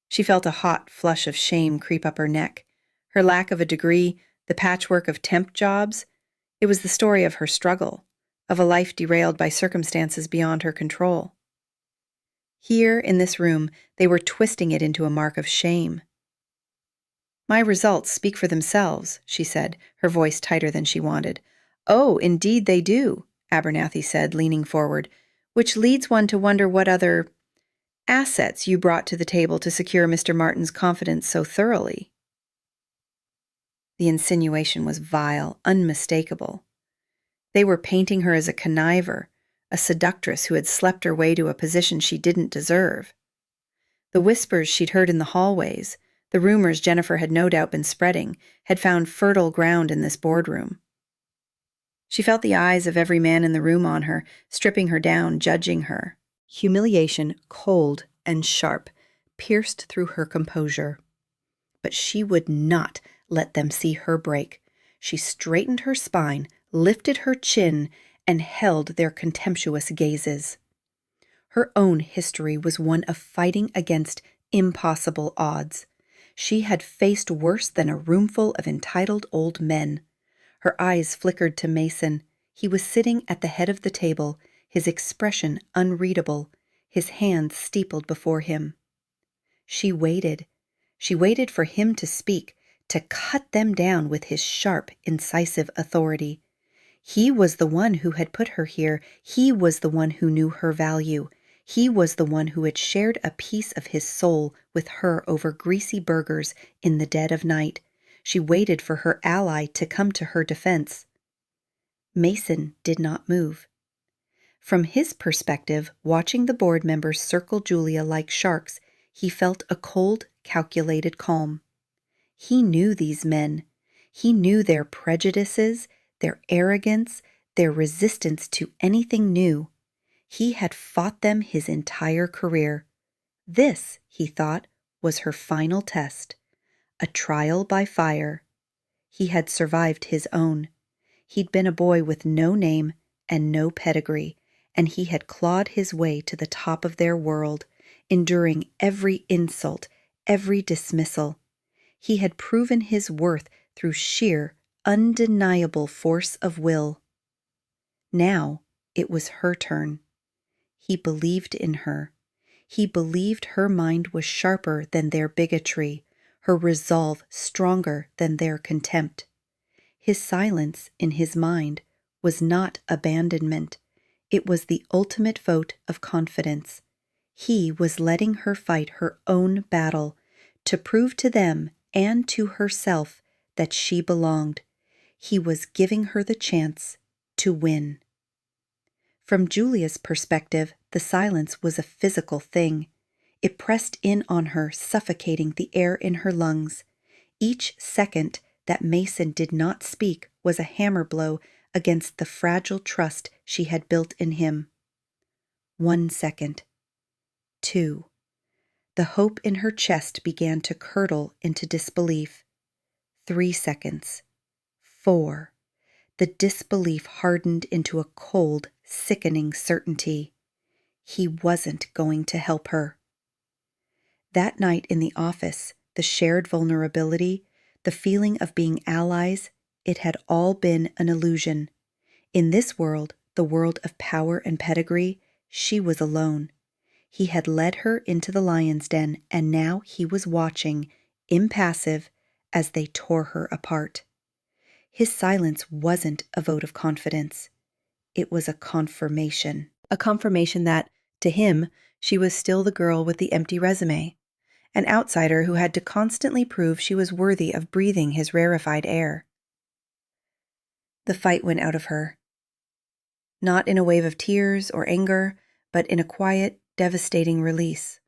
She felt a hot flush of shame creep up her neck. Her lack of a degree, the patchwork of temp jobs, it was the story of her struggle, of a life derailed by circumstances beyond her control. Here, in this room, they were twisting it into a mark of shame. "My results speak for themselves," she said, her voice tighter than she wanted. "Oh, indeed they do," Abernathy said, leaning forward, "which leads one to wonder what other assets you brought to the table to secure Mr. Martin's confidence so thoroughly." The insinuation was vile, unmistakable. They were painting her as a conniver, a seductress who had slept her way to a position she didn't deserve. The whispers she'd heard in the hallways, the rumors Jennifer had no doubt been spreading, had found fertile ground in this boardroom. She felt the eyes of every man in the room on her, stripping her down, judging her. Humiliation, cold and sharp, pierced through her composure. But she would not Let them see her break. She straightened her spine, lifted her chin, and held their contemptuous gazes. Her own history was one of fighting against impossible odds. She had faced worse than a roomful of entitled old men. Her eyes flickered to Mason. He was sitting at the head of the table, his expression unreadable, his hands steepled before him. She waited. She waited for him to speak, to cut them down with his sharp, incisive authority. He was the one who had put her here. He was the one who knew her value. He was the one who had shared a piece of his soul with her over greasy burgers in the dead of night. She waited for her ally to come to her defense. Mason did not move. From his perspective, watching the board members circle Julia like sharks, he felt a cold, calculated calm. He knew these men. He knew their prejudices, their arrogance, their resistance to anything new. He had fought them his entire career. This, he thought, was her final test. A trial by fire. He had survived his own. He'd been a boy with no name and no pedigree, and he had clawed his way to the top of their world, enduring every insult, every dismissal. He had proven his worth through sheer, undeniable force of will. Now it was her turn. He believed in her. He believed her mind was sharper than their bigotry, her resolve stronger than their contempt. His silence, in his mind, was not abandonment. It was the ultimate vote of confidence. He was letting her fight her own battle, to prove to them and to herself that she belonged. He was giving her the chance to win. From Julia's perspective, the silence was a physical thing. It pressed in on her, suffocating the air in her lungs. Each second that Mason did not speak was a hammer blow against the fragile trust she had built in him. 1 second. 2. The hope in her chest began to curdle into disbelief. 3 seconds. 4. The disbelief hardened into a cold, sickening certainty. He wasn't going to help her. That night in the office, the shared vulnerability, the feeling of being allies, it had all been an illusion. In this world, the world of power and pedigree, she was alone. He had led her into the lion's den, and now he was watching, impassive, as they tore her apart. His silence wasn't a vote of confidence. It was a confirmation that, to him, she was still the girl with the empty resume, an outsider who had to constantly prove she was worthy of breathing his rarefied air. The fight went out of her. Not in a wave of tears or anger, but in a quiet, devastating release.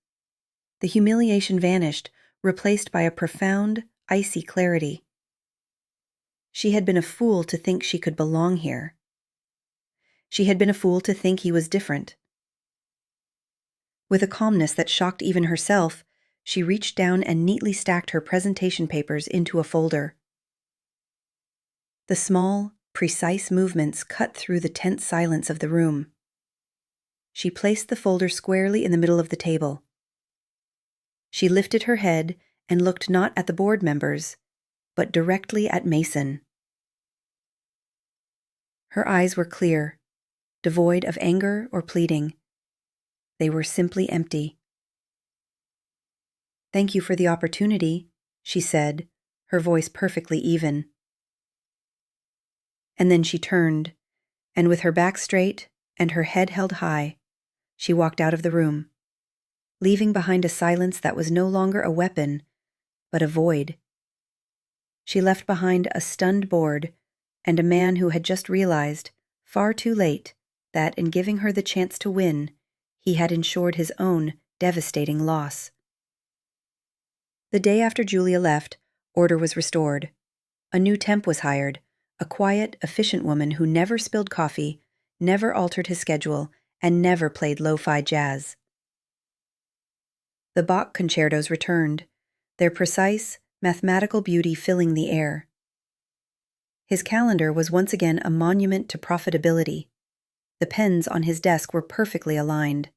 The humiliation vanished, replaced by a profound, icy clarity. She had been a fool to think she could belong here. She had been a fool to think he was different. With a calmness that shocked even herself, she reached down and neatly stacked her presentation papers into a folder. The small, precise movements cut through the tense silence of the room. She placed the folder squarely in the middle of the table. She lifted her head and looked not at the board members, but directly at Mason. Her eyes were clear, devoid of anger or pleading. They were simply empty. "Thank you for the opportunity," she said, her voice perfectly even. And then she turned, and with her back straight and her head held high, she walked out of the room, leaving behind a silence that was no longer a weapon, but a void. She left behind a stunned board and a man who had just realized, far too late, that in giving her the chance to win, he had ensured his own devastating loss. The day after Julia left, order was restored. A new temp was hired, a quiet, efficient woman who never spilled coffee, never altered his schedule, and never played lo-fi jazz. The Bach concertos returned, their precise, mathematical beauty filling the air. His calendar was once again a monument to profitability. The pens on his desk were perfectly aligned.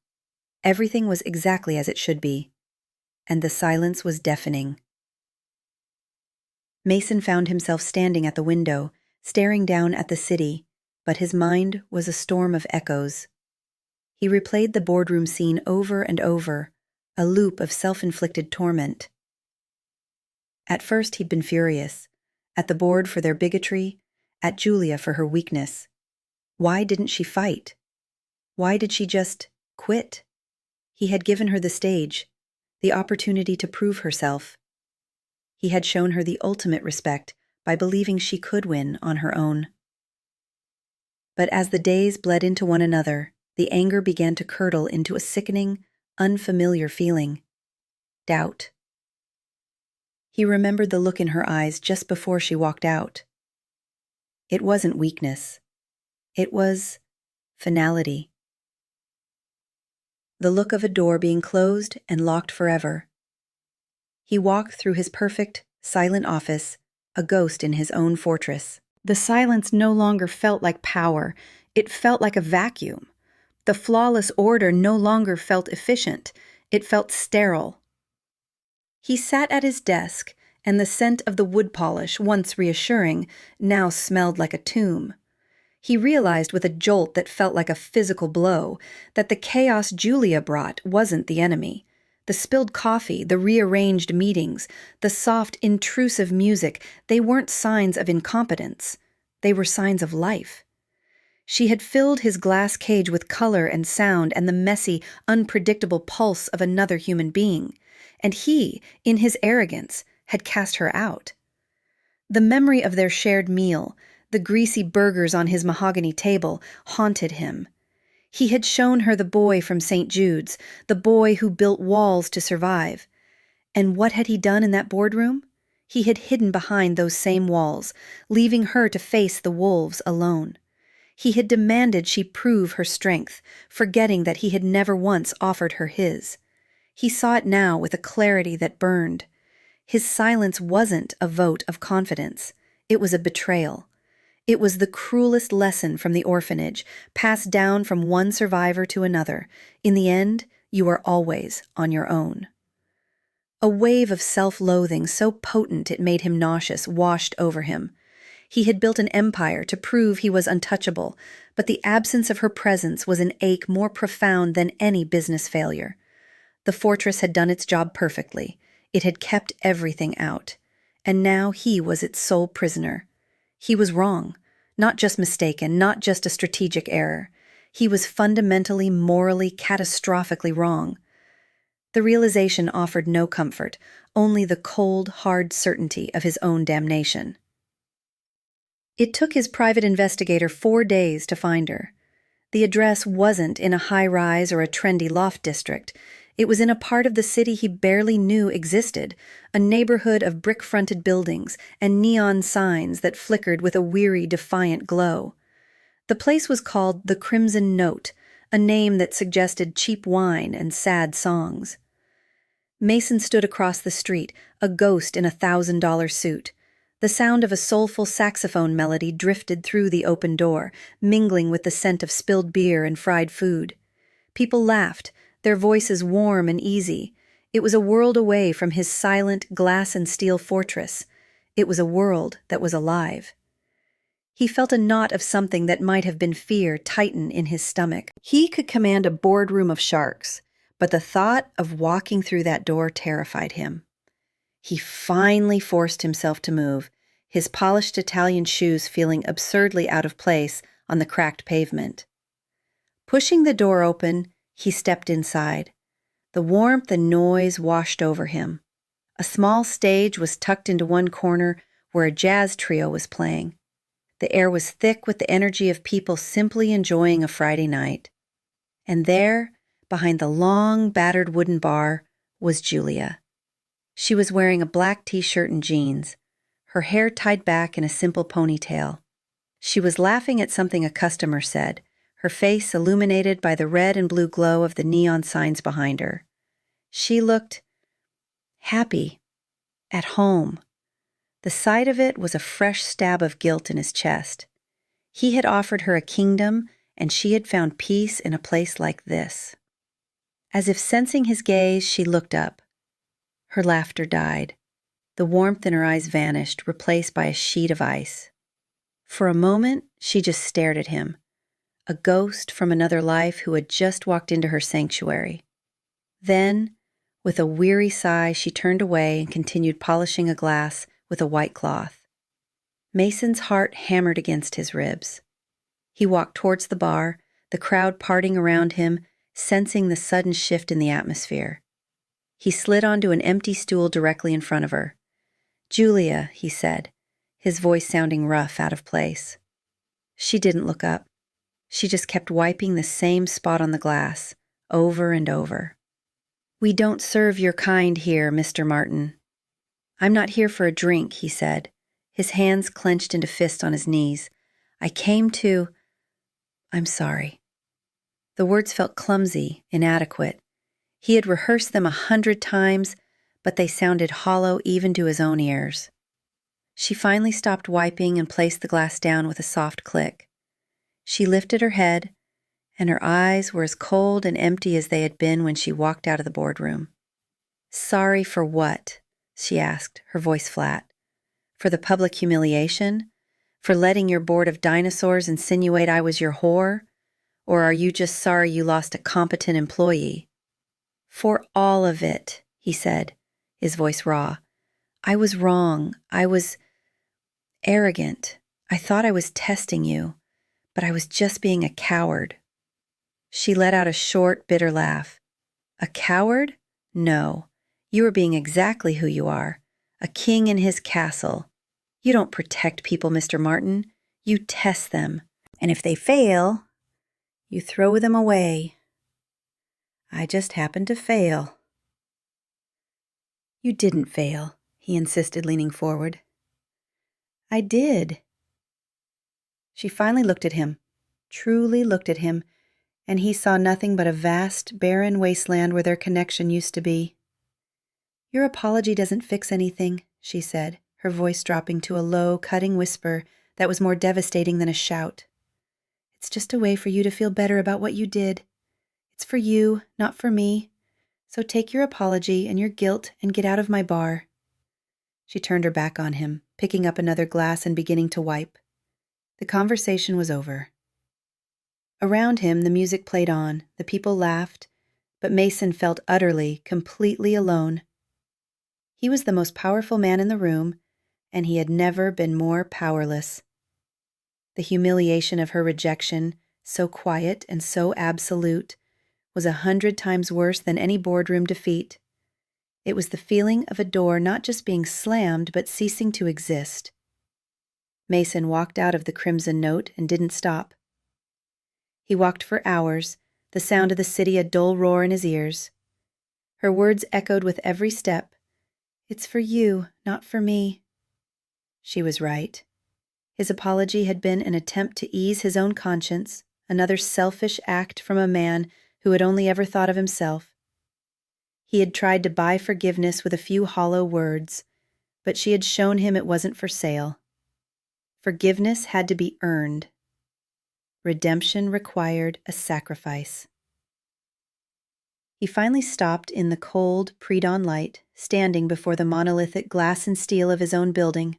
Everything was exactly as it should be, and the silence was deafening. Mason found himself standing at the window, staring down at the city, but his mind was a storm of echoes. He replayed the boardroom scene over and over, a loop of self-inflicted torment. At first he'd been furious, at the board for their bigotry, at Julia for her weakness. Why didn't she fight? Why did she just quit? He had given her the stage, the opportunity to prove herself. He had shown her the ultimate respect by believing she could win on her own. But as the days bled into one another, the anger began to curdle into a sickening, unfamiliar feeling. Doubt. He remembered the look in her eyes just before she walked out. It wasn't weakness. It was finality. The look of a door being closed and locked forever. He walked through his perfect, silent office, a ghost in his own fortress. The silence no longer felt like power. It felt like a vacuum. The flawless order no longer felt efficient. It felt sterile. He sat at his desk, and the scent of the wood polish, once reassuring, now smelled like a tomb. He realized with a jolt that felt like a physical blow that the chaos Julia brought wasn't the enemy. The spilled coffee, the rearranged meetings, the soft, intrusive music, they weren't signs of incompetence. They were signs of life. She had filled his glass cage with color and sound and the messy, unpredictable pulse of another human being. And he, in his arrogance, had cast her out. The memory of their shared meal, the greasy burgers on his mahogany table, haunted him. He had shown her the boy from St. Jude's, the boy who built walls to survive. And what had he done in that boardroom? He had hidden behind those same walls, leaving her to face the wolves alone. He had demanded she prove her strength, forgetting that he had never once offered her his. He saw it now with a clarity that burned. His silence wasn't a vote of confidence. It was a betrayal. It was the cruelest lesson from the orphanage, passed down from one survivor to another. In the end, you are always on your own. A wave of self-loathing so potent it made him nauseous washed over him. He had built an empire to prove he was untouchable, but the absence of her presence was an ache more profound than any business failure. The fortress had done its job perfectly. It had kept everything out. And now he was its sole prisoner. He was wrong, not just mistaken, not just a strategic error. He was fundamentally, morally, catastrophically wrong. The realization offered no comfort, only the cold, hard certainty of his own damnation. It took his private investigator 4 days to find her. The address wasn't in a high-rise or a trendy loft district. It was in a part of the city he barely knew existed, a neighborhood of brick-fronted buildings and neon signs that flickered with a weary, defiant glow. The place was called the Crimson Note, a name that suggested cheap wine and sad songs. Mason stood across the street, a ghost in a $1,000 suit. The sound of a soulful saxophone melody drifted through the open door, mingling with the scent of spilled beer and fried food. People laughed, their voices warm and easy. It was a world away from his silent glass and steel fortress. It was a world that was alive. He felt a knot of something that might have been fear tighten in his stomach. He could command a boardroom of sharks, but the thought of walking through that door terrified him. He finally forced himself to move, his polished Italian shoes feeling absurdly out of place on the cracked pavement. Pushing the door open, he stepped inside. The warmth and noise washed over him. A small stage was tucked into one corner where a jazz trio was playing. The air was thick with the energy of people simply enjoying a Friday night. And there, behind the long, battered wooden bar, was Julia. She was wearing a black t-shirt and jeans, her hair tied back in a simple ponytail. She was laughing at something a customer said, her face illuminated by the red and blue glow of the neon signs behind her. She looked happy, At home. The sight of it was a fresh stab of guilt in his chest. He had offered her a kingdom, and she had found peace in a place like this. As if sensing his gaze, she looked up. Her laughter died. The warmth in her eyes vanished, replaced by a sheet of ice. For a moment, she just stared at him, a ghost from another life who had just walked into her sanctuary. Then, with a weary sigh, she turned away and continued polishing a glass with a white cloth. Mason's heart hammered against his ribs. He walked towards the bar, the crowd parting around him, sensing the sudden shift in the atmosphere. He slid onto an empty stool directly in front of her. "Julia," he said, his voice sounding rough, out of place. She didn't look up. She just kept wiping the same spot on the glass, over and over. "We don't serve your kind here, Mr. Martin." "I'm not here for a drink," he said, his hands clenched into fists on his knees. "I came to—" "I'm sorry." The words felt clumsy, inadequate. He had rehearsed them 100 times, but they sounded hollow even to his own ears. She finally stopped wiping and placed the glass down with a soft click. She lifted her head, and her eyes were as cold and empty as they had been when she walked out of the boardroom. "Sorry for what?" she asked, her voice flat. "For the public humiliation? For letting your board of dinosaurs insinuate I was your whore? Or are you just sorry you lost a competent employee?" "For all of it," he said, his voice raw. "I was wrong. I was arrogant. I thought I was testing you, but I was just being a coward." She let out a short, bitter laugh. "A coward? No. You are being exactly who you are, a king in his castle. You don't protect people, Mr. Martin. You test them. And if they fail, you throw them away. I just happened to fail." "You didn't fail," he insisted, leaning forward. "I did." She finally looked at him, truly looked at him, and he saw nothing but a vast, barren wasteland where their connection used to be. "Your apology doesn't fix anything," she said, her voice dropping to a low, cutting whisper that was more devastating than a shout. "It's just a way for you to feel better about what you did. It's for you, not for me. So take your apology and your guilt and get out of my bar." She turned her back on him, picking up another glass and beginning to wipe. The conversation was over. Around him, the music played on, the people laughed, but Mason felt utterly, completely alone. He was the most powerful man in the room, and he had never been more powerless. The humiliation of her rejection, so quiet and so absolute, was 100 times worse than any boardroom defeat. It was the feeling of a door not just being slammed, but ceasing to exist. Mason walked out of the Crimson Note and didn't stop. He walked for hours, the sound of the city a dull roar in his ears. Her words echoed with every step. "It's for you, not for me." She was right. His apology had been an attempt to ease his own conscience, another selfish act from a man who had only ever thought of himself. He had tried to buy forgiveness with a few hollow words, but she had shown him it wasn't for sale. Forgiveness had to be earned. Redemption required a sacrifice. He finally stopped in the cold, pre-dawn light, standing before the monolithic glass and steel of his own building,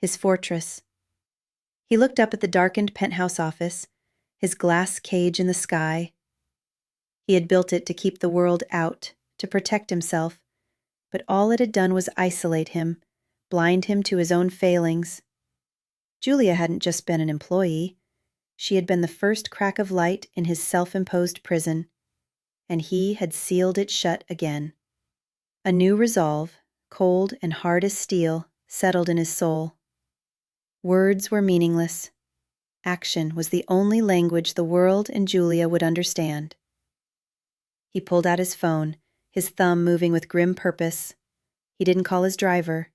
his fortress. He looked up at the darkened penthouse office, his glass cage in the sky. He had built it to keep the world out, to protect himself, but all it had done was isolate him, blind him to his own failings. Julia hadn't just been an employee. She had been the first crack of light in his self-imposed prison, and he had sealed it shut again. A new resolve, cold and hard as steel, settled in his soul. Words were meaningless. Action was the only language the world and Julia would understand. He pulled out his phone, his thumb moving with grim purpose. He didn't call his driver.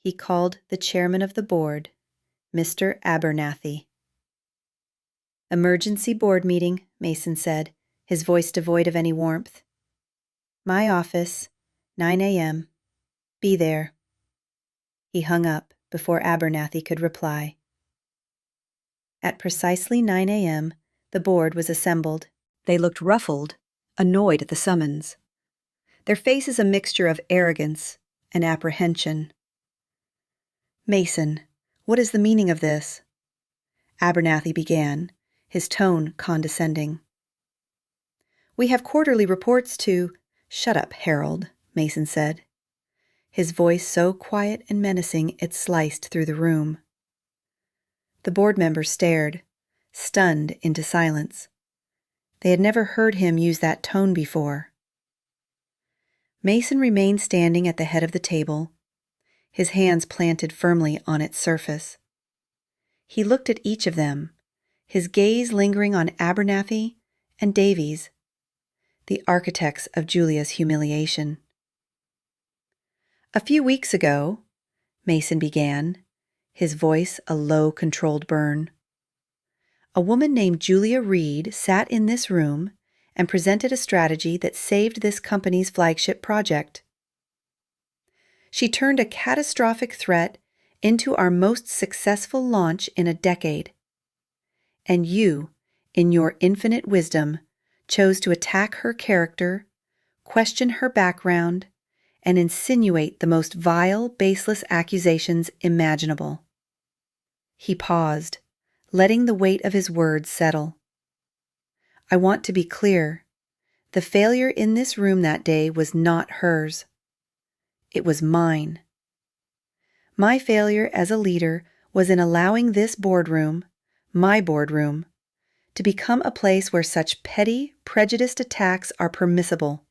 He called the chairman of the board, Mr. Abernathy. "Emergency board meeting," Mason said, his voice devoid of any warmth. "My office, 9 a.m. Be there." He hung up before Abernathy could reply. At precisely 9 a.m., the board was assembled. They looked ruffled, annoyed at the summons. Their faces a mixture of arrogance and apprehension. "Mason, what is the meaning of this?" Abernathy began, his tone condescending. "We have quarterly reports to—" "Shut up, Harold," Mason said, his voice so quiet and menacing it sliced through the room. The board members stared, stunned into silence. They had never heard him use that tone before. Mason remained standing at the head of the table, his hands planted firmly on its surface. He looked at each of them, his gaze lingering on Abernathy and Davies, the architects of Julia's humiliation. "A few weeks ago," Mason began, his voice a low, controlled burn, "a woman named Julia Reed sat in this room and presented a strategy that saved this company's flagship project. She turned a catastrophic threat into our most successful launch in a decade. And you, in your infinite wisdom, chose to attack her character, question her background, and insinuate the most vile, baseless accusations imaginable." He paused, letting the weight of his words settle. "I want to be clear. The failure in this room that day was not hers. It was mine. My failure as a leader was in allowing this boardroom, my boardroom, to become a place where such petty, prejudiced attacks are permissible.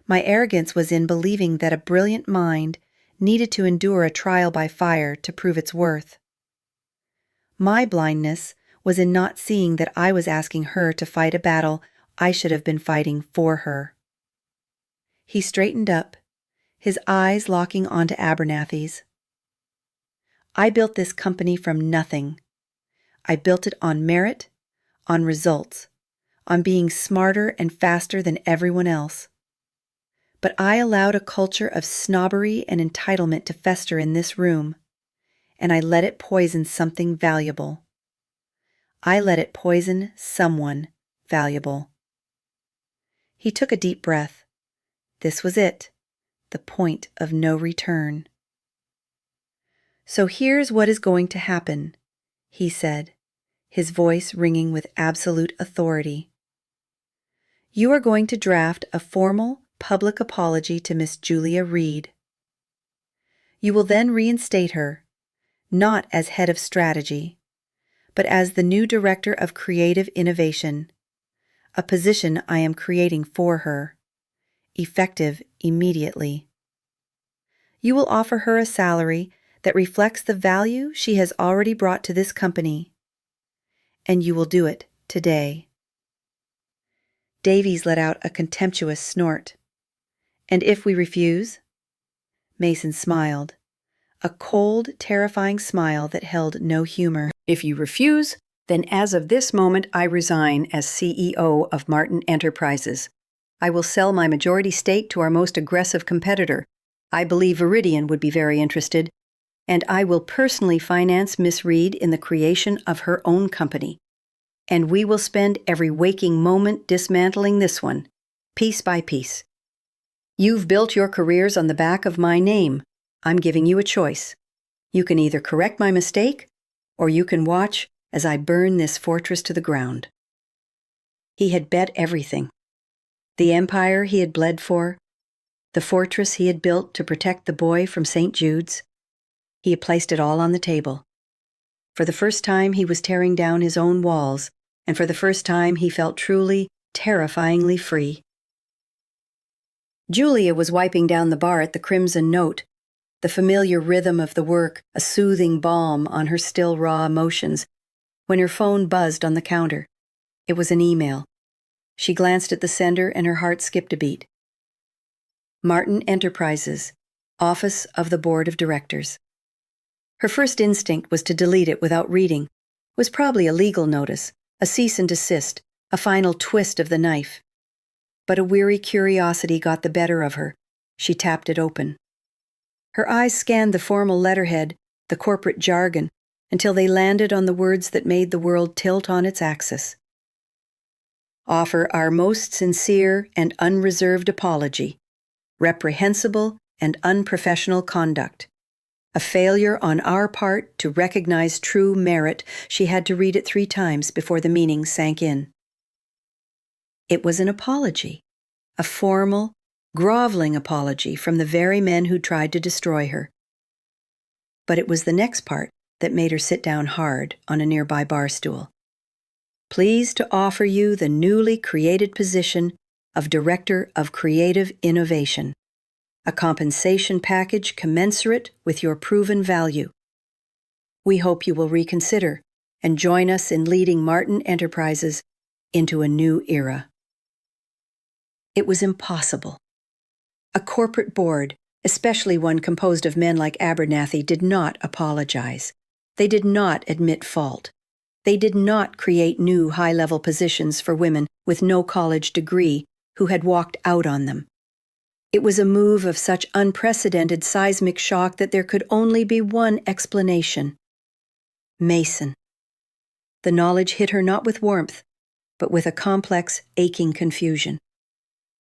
My arrogance was in believing that a brilliant mind needed to endure a trial by fire to prove its worth. My blindness was in not seeing that I was asking her to fight a battle I should have been fighting for her." He straightened up, his eyes locking onto Abernathy's. "I built this company from nothing. I built it on merit, on results, on being smarter and faster than everyone else. But I allowed a culture of snobbery and entitlement to fester in this room, and I let it poison something valuable. I let it poison someone valuable." He took a deep breath. This was it, the point of no return. "So here's what is going to happen," he said, his voice ringing with absolute authority. "You are going to draft a formal public apology to Miss Julia Reed. You will then reinstate her, not as head of strategy, but as the new director of creative innovation, a position I am creating for her, effective immediately. You will offer her a salary that reflects the value she has already brought to this company, and you will do it today." Davies let out a contemptuous snort. "And if we refuse?" Mason smiled, a cold, terrifying smile that held no humor. "If you refuse, then as of this moment I resign as CEO of Martin Enterprises. I will sell my majority stake to our most aggressive competitor. I believe Viridian would be very interested. And I will personally finance Miss Reed in the creation of her own company. And we will spend every waking moment dismantling this one, piece by piece. You've built your careers on the back of my name. I'm giving you a choice. You can either correct my mistake, or you can watch as I burn this fortress to the ground." He had bet everything. The empire he had bled for, the fortress he had built to protect the boy from St. Jude's. He had placed it all on the table. For the first time he was tearing down his own walls, and for the first time he felt truly, terrifyingly free. Julia was wiping down the bar at the Crimson Note, the familiar rhythm of the work a soothing balm on her still raw emotions, when her phone buzzed on the counter. It was an email. She glanced at the sender and her heart skipped a beat. Martin Enterprises, Office of the Board of Directors. Her first instinct was to delete it without reading. It was probably a legal notice, a cease and desist, a final twist of the knife. But a weary curiosity got the better of her. She tapped it open. Her eyes scanned the formal letterhead, the corporate jargon, until they landed on the words that made the world tilt on its axis. Offer our most sincere and unreserved apology. Reprehensible and unprofessional conduct. A failure on our part to recognize true merit. She had to read it 3 times before the meaning sank in. It was an apology, a formal, groveling apology from the very men who tried to destroy her. But it was the next part that made her sit down hard on a nearby bar stool. Pleased to offer you the newly created position of Director of Creative Innovation, a compensation package commensurate with your proven value. We hope you will reconsider and join us in leading Martin Enterprises into a new era. It was impossible. A corporate board, especially one composed of men like Abernathy, did not apologize. They did not admit fault. They did not create new high-level positions for women with no college degree who had walked out on them. It was a move of such unprecedented seismic shock that there could only be one explanation. Mason. The knowledge hit her not with warmth, but with a complex, aching confusion.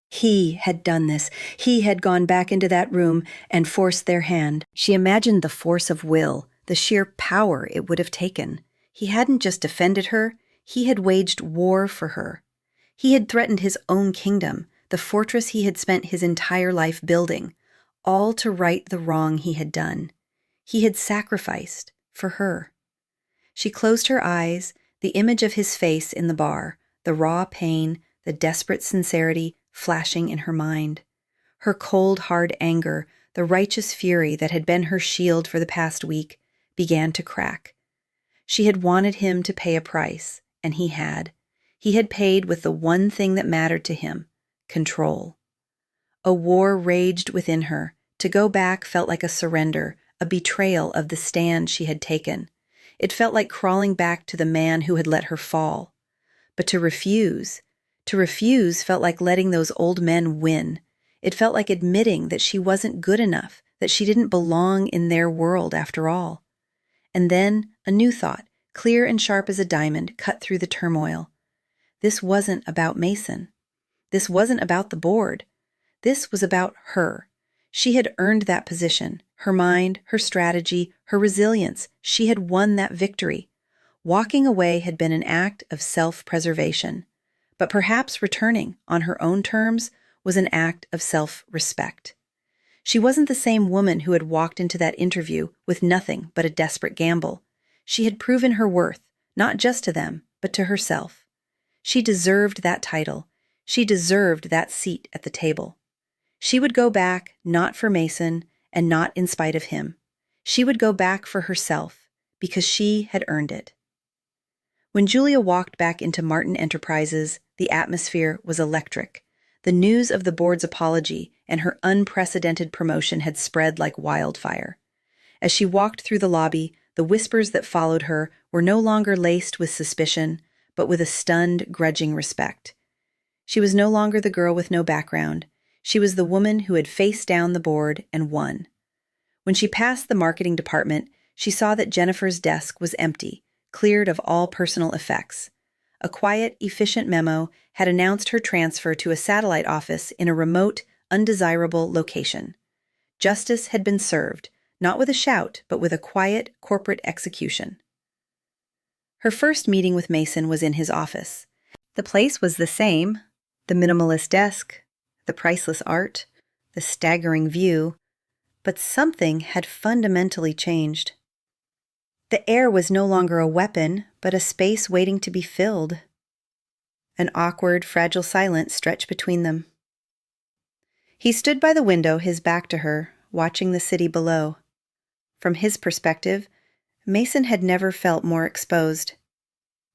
He had done this. He had gone back into that room and forced their hand. She imagined the force of will, the sheer power it would have taken. He hadn't just defended her, he had waged war for her. He had threatened his own kingdom, the fortress he had spent his entire life building, all to right the wrong he had done. He had sacrificed for her. She closed her eyes, the image of his face in the bar, the raw pain, the desperate sincerity flashing in her mind. Her cold, hard anger, the righteous fury that had been her shield for the past week, began to crack. She had wanted him to pay a price, and he had. He had paid with the one thing that mattered to him, control. A war raged within her. To go back felt like a surrender, a betrayal of the stand she had taken. It felt like crawling back to the man who had let her fall. But to refuse felt like letting those old men win. It felt like admitting that she wasn't good enough, that she didn't belong in their world after all. And then a new thought, clear and sharp as a diamond, cut through the turmoil. This wasn't about Mason. This wasn't about the board. This was about her. She had earned that position, her mind, her strategy, her resilience. She had won that victory. Walking away had been an act of self-preservation. But perhaps returning on her own terms was an act of self-respect. She wasn't the same woman who had walked into that interview with nothing but a desperate gamble. She had proven her worth, not just to them, but to herself. She deserved that title. She deserved that seat at the table. She would go back, not for Mason, and not in spite of him. She would go back for herself, because she had earned it. When Julia walked back into Martin Enterprises, the atmosphere was electric. The news of the board's apology and her unprecedented promotion had spread like wildfire. As she walked through the lobby, the whispers that followed her were no longer laced with suspicion, but with a stunned, grudging respect. She was no longer the girl with no background. She was the woman who had faced down the board and won. When she passed the marketing department, she saw that Jennifer's desk was empty, cleared of all personal effects. A quiet, efficient memo had announced her transfer to a satellite office in a remote, undesirable location. Justice had been served, not with a shout, but with a quiet, corporate execution. Her first meeting with Mason was in his office. The place was the same, the minimalist desk, the priceless art, the staggering view, but something had fundamentally changed. The air was no longer a weapon, but a space waiting to be filled. An awkward, fragile silence stretched between them. He stood by the window, his back to her, watching the city below. From his perspective, Mason had never felt more exposed.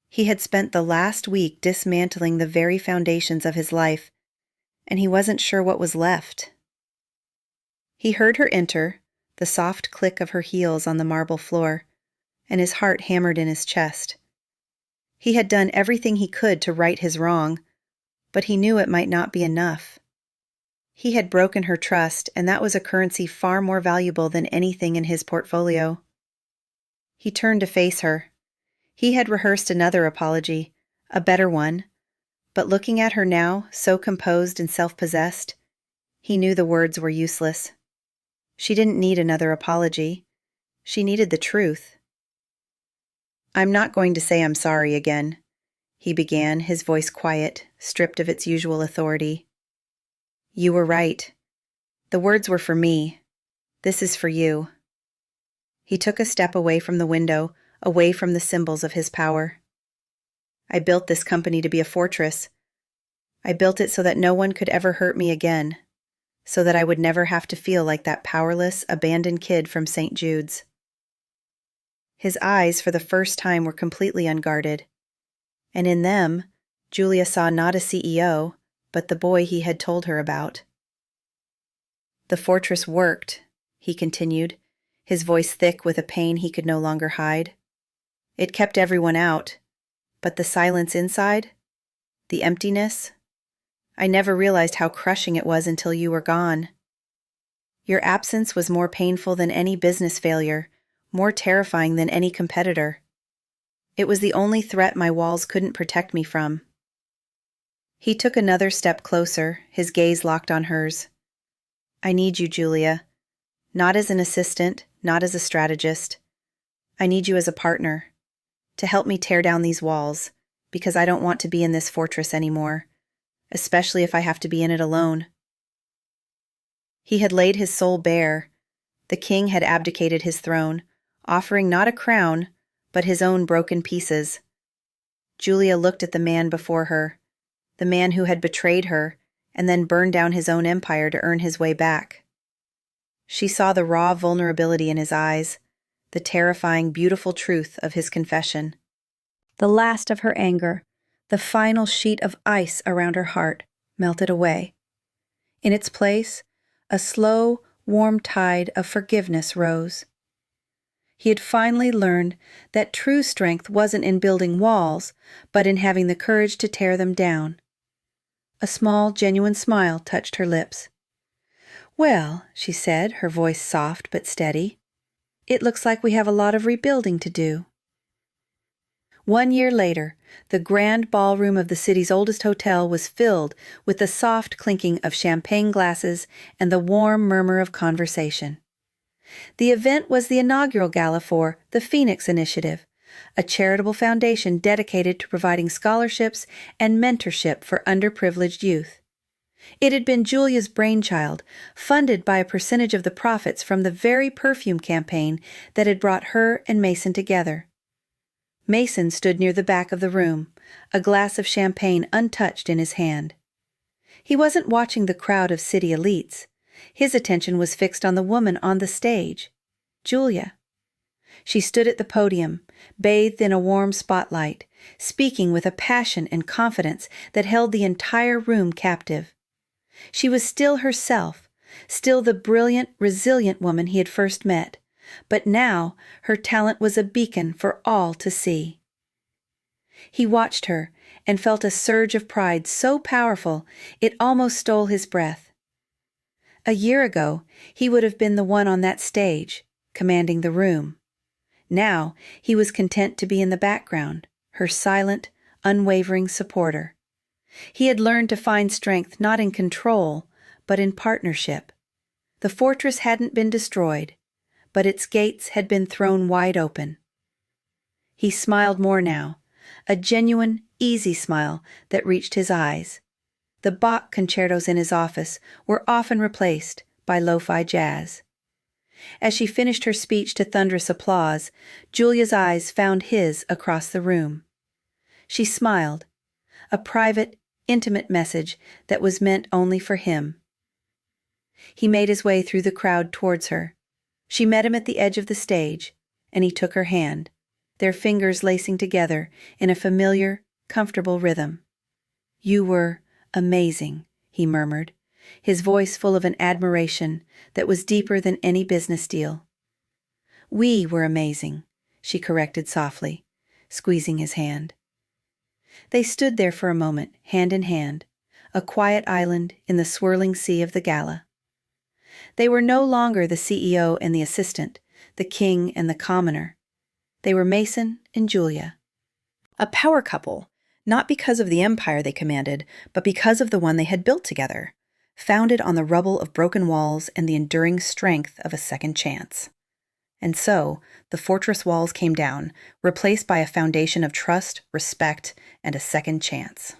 He had spent the last week dismantling the very foundations of his life, and he wasn't sure what was left. He heard her enter, the soft click of her heels on the marble floor, and his heart hammered in his chest. He had done everything he could to right his wrong, but he knew it might not be enough. He had broken her trust, and that was a currency far more valuable than anything in his portfolio. He turned to face her. He had rehearsed another apology, a better one, but looking at her now, so composed and self-possessed, he knew the words were useless. She didn't need another apology. She needed the truth. "I'm not going to say I'm sorry again," he began, his voice quiet, stripped of its usual authority. "You were right. The words were for me. This is for you." He took a step away from the window, away from the symbols of his power. "I built this company to be a fortress. I built it so that no one could ever hurt me again, so that I would never have to feel like that powerless, abandoned kid from St. Jude's." His eyes, for the first time, were completely unguarded, and in them, Julia saw not a CEO, but the boy he had told her about. "The fortress worked," he continued, his voice thick with a pain he could no longer hide. "It kept everyone out, but the silence inside, the emptiness, I never realized how crushing it was until you were gone. Your absence was more painful than any business failure, more terrifying than any competitor. It was the only threat my walls couldn't protect me from." He took another step closer, his gaze locked on hers. "I need you, Julia. Not as an assistant, not as a strategist. I need you as a partner, to help me tear down these walls, because I don't want to be in this fortress anymore, especially if I have to be in it alone." He had laid his soul bare. The king had abdicated his throne, offering not a crown, but his own broken pieces. Julia looked at the man before her, the man who had betrayed her and then burned down his own empire to earn his way back. She saw the raw vulnerability in his eyes, the terrifying, beautiful truth of his confession. The last of her anger, the final sheet of ice around her heart, melted away. In its place, a slow, warm tide of forgiveness rose. He had finally learned that true strength wasn't in building walls, but in having the courage to tear them down. A small, genuine smile touched her lips. "Well," she said, her voice soft but steady, "it looks like we have a lot of rebuilding to do." 1 year later, the grand ballroom of the city's oldest hotel was filled with the soft clinking of champagne glasses and the warm murmur of conversation. The event was the inaugural gala for the Phoenix Initiative, a charitable foundation dedicated to providing scholarships and mentorship for underprivileged youth. It had been Julia's brainchild, funded by a percentage of the profits from the very perfume campaign that had brought her and Mason together. Mason stood near the back of the room, a glass of champagne untouched in his hand. He wasn't watching the crowd of city elites. His attention was fixed on the woman on the stage, Julia. She stood at the podium, bathed in a warm spotlight, speaking with a passion and confidence that held the entire room captive. She was still herself, still the brilliant, resilient woman he had first met, but now her talent was a beacon for all to see. He watched her and felt a surge of pride so powerful it almost stole his breath. A year ago, he would have been the one on that stage, commanding the room. Now he was content to be in the background, her silent, unwavering supporter. He had learned to find strength not in control, but in partnership. The fortress hadn't been destroyed, but its gates had been thrown wide open. He smiled more now, a genuine, easy smile that reached his eyes. The Bach concertos in his office were often replaced by lo-fi jazz. As she finished her speech to thunderous applause, Julia's eyes found his across the room. She smiled, a private, intimate message that was meant only for him. He made his way through the crowd towards her. She met him at the edge of the stage, and he took her hand, their fingers lacing together in a familiar, comfortable rhythm. "You were amazing," he murmured, his voice full of an admiration that was deeper than any business deal. "We were amazing," she corrected softly, squeezing his hand. They stood there for a moment, hand in hand, a quiet island in the swirling sea of the Gala. They were no longer the CEO and the assistant, the king and the commoner. They were Mason and Julia. A power couple, not because of the empire they commanded, but because of the one they had built together, founded on the rubble of broken walls and the enduring strength of a second chance. And so, the fortress walls came down, replaced by a foundation of trust, respect, and a second chance.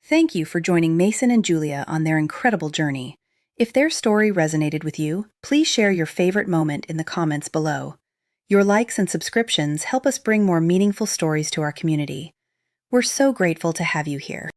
Thank you for joining Mason and Julia on their incredible journey. If their story resonated with you, please share your favorite moment in the comments below. Your likes and subscriptions help us bring more meaningful stories to our community. We're so grateful to have you here.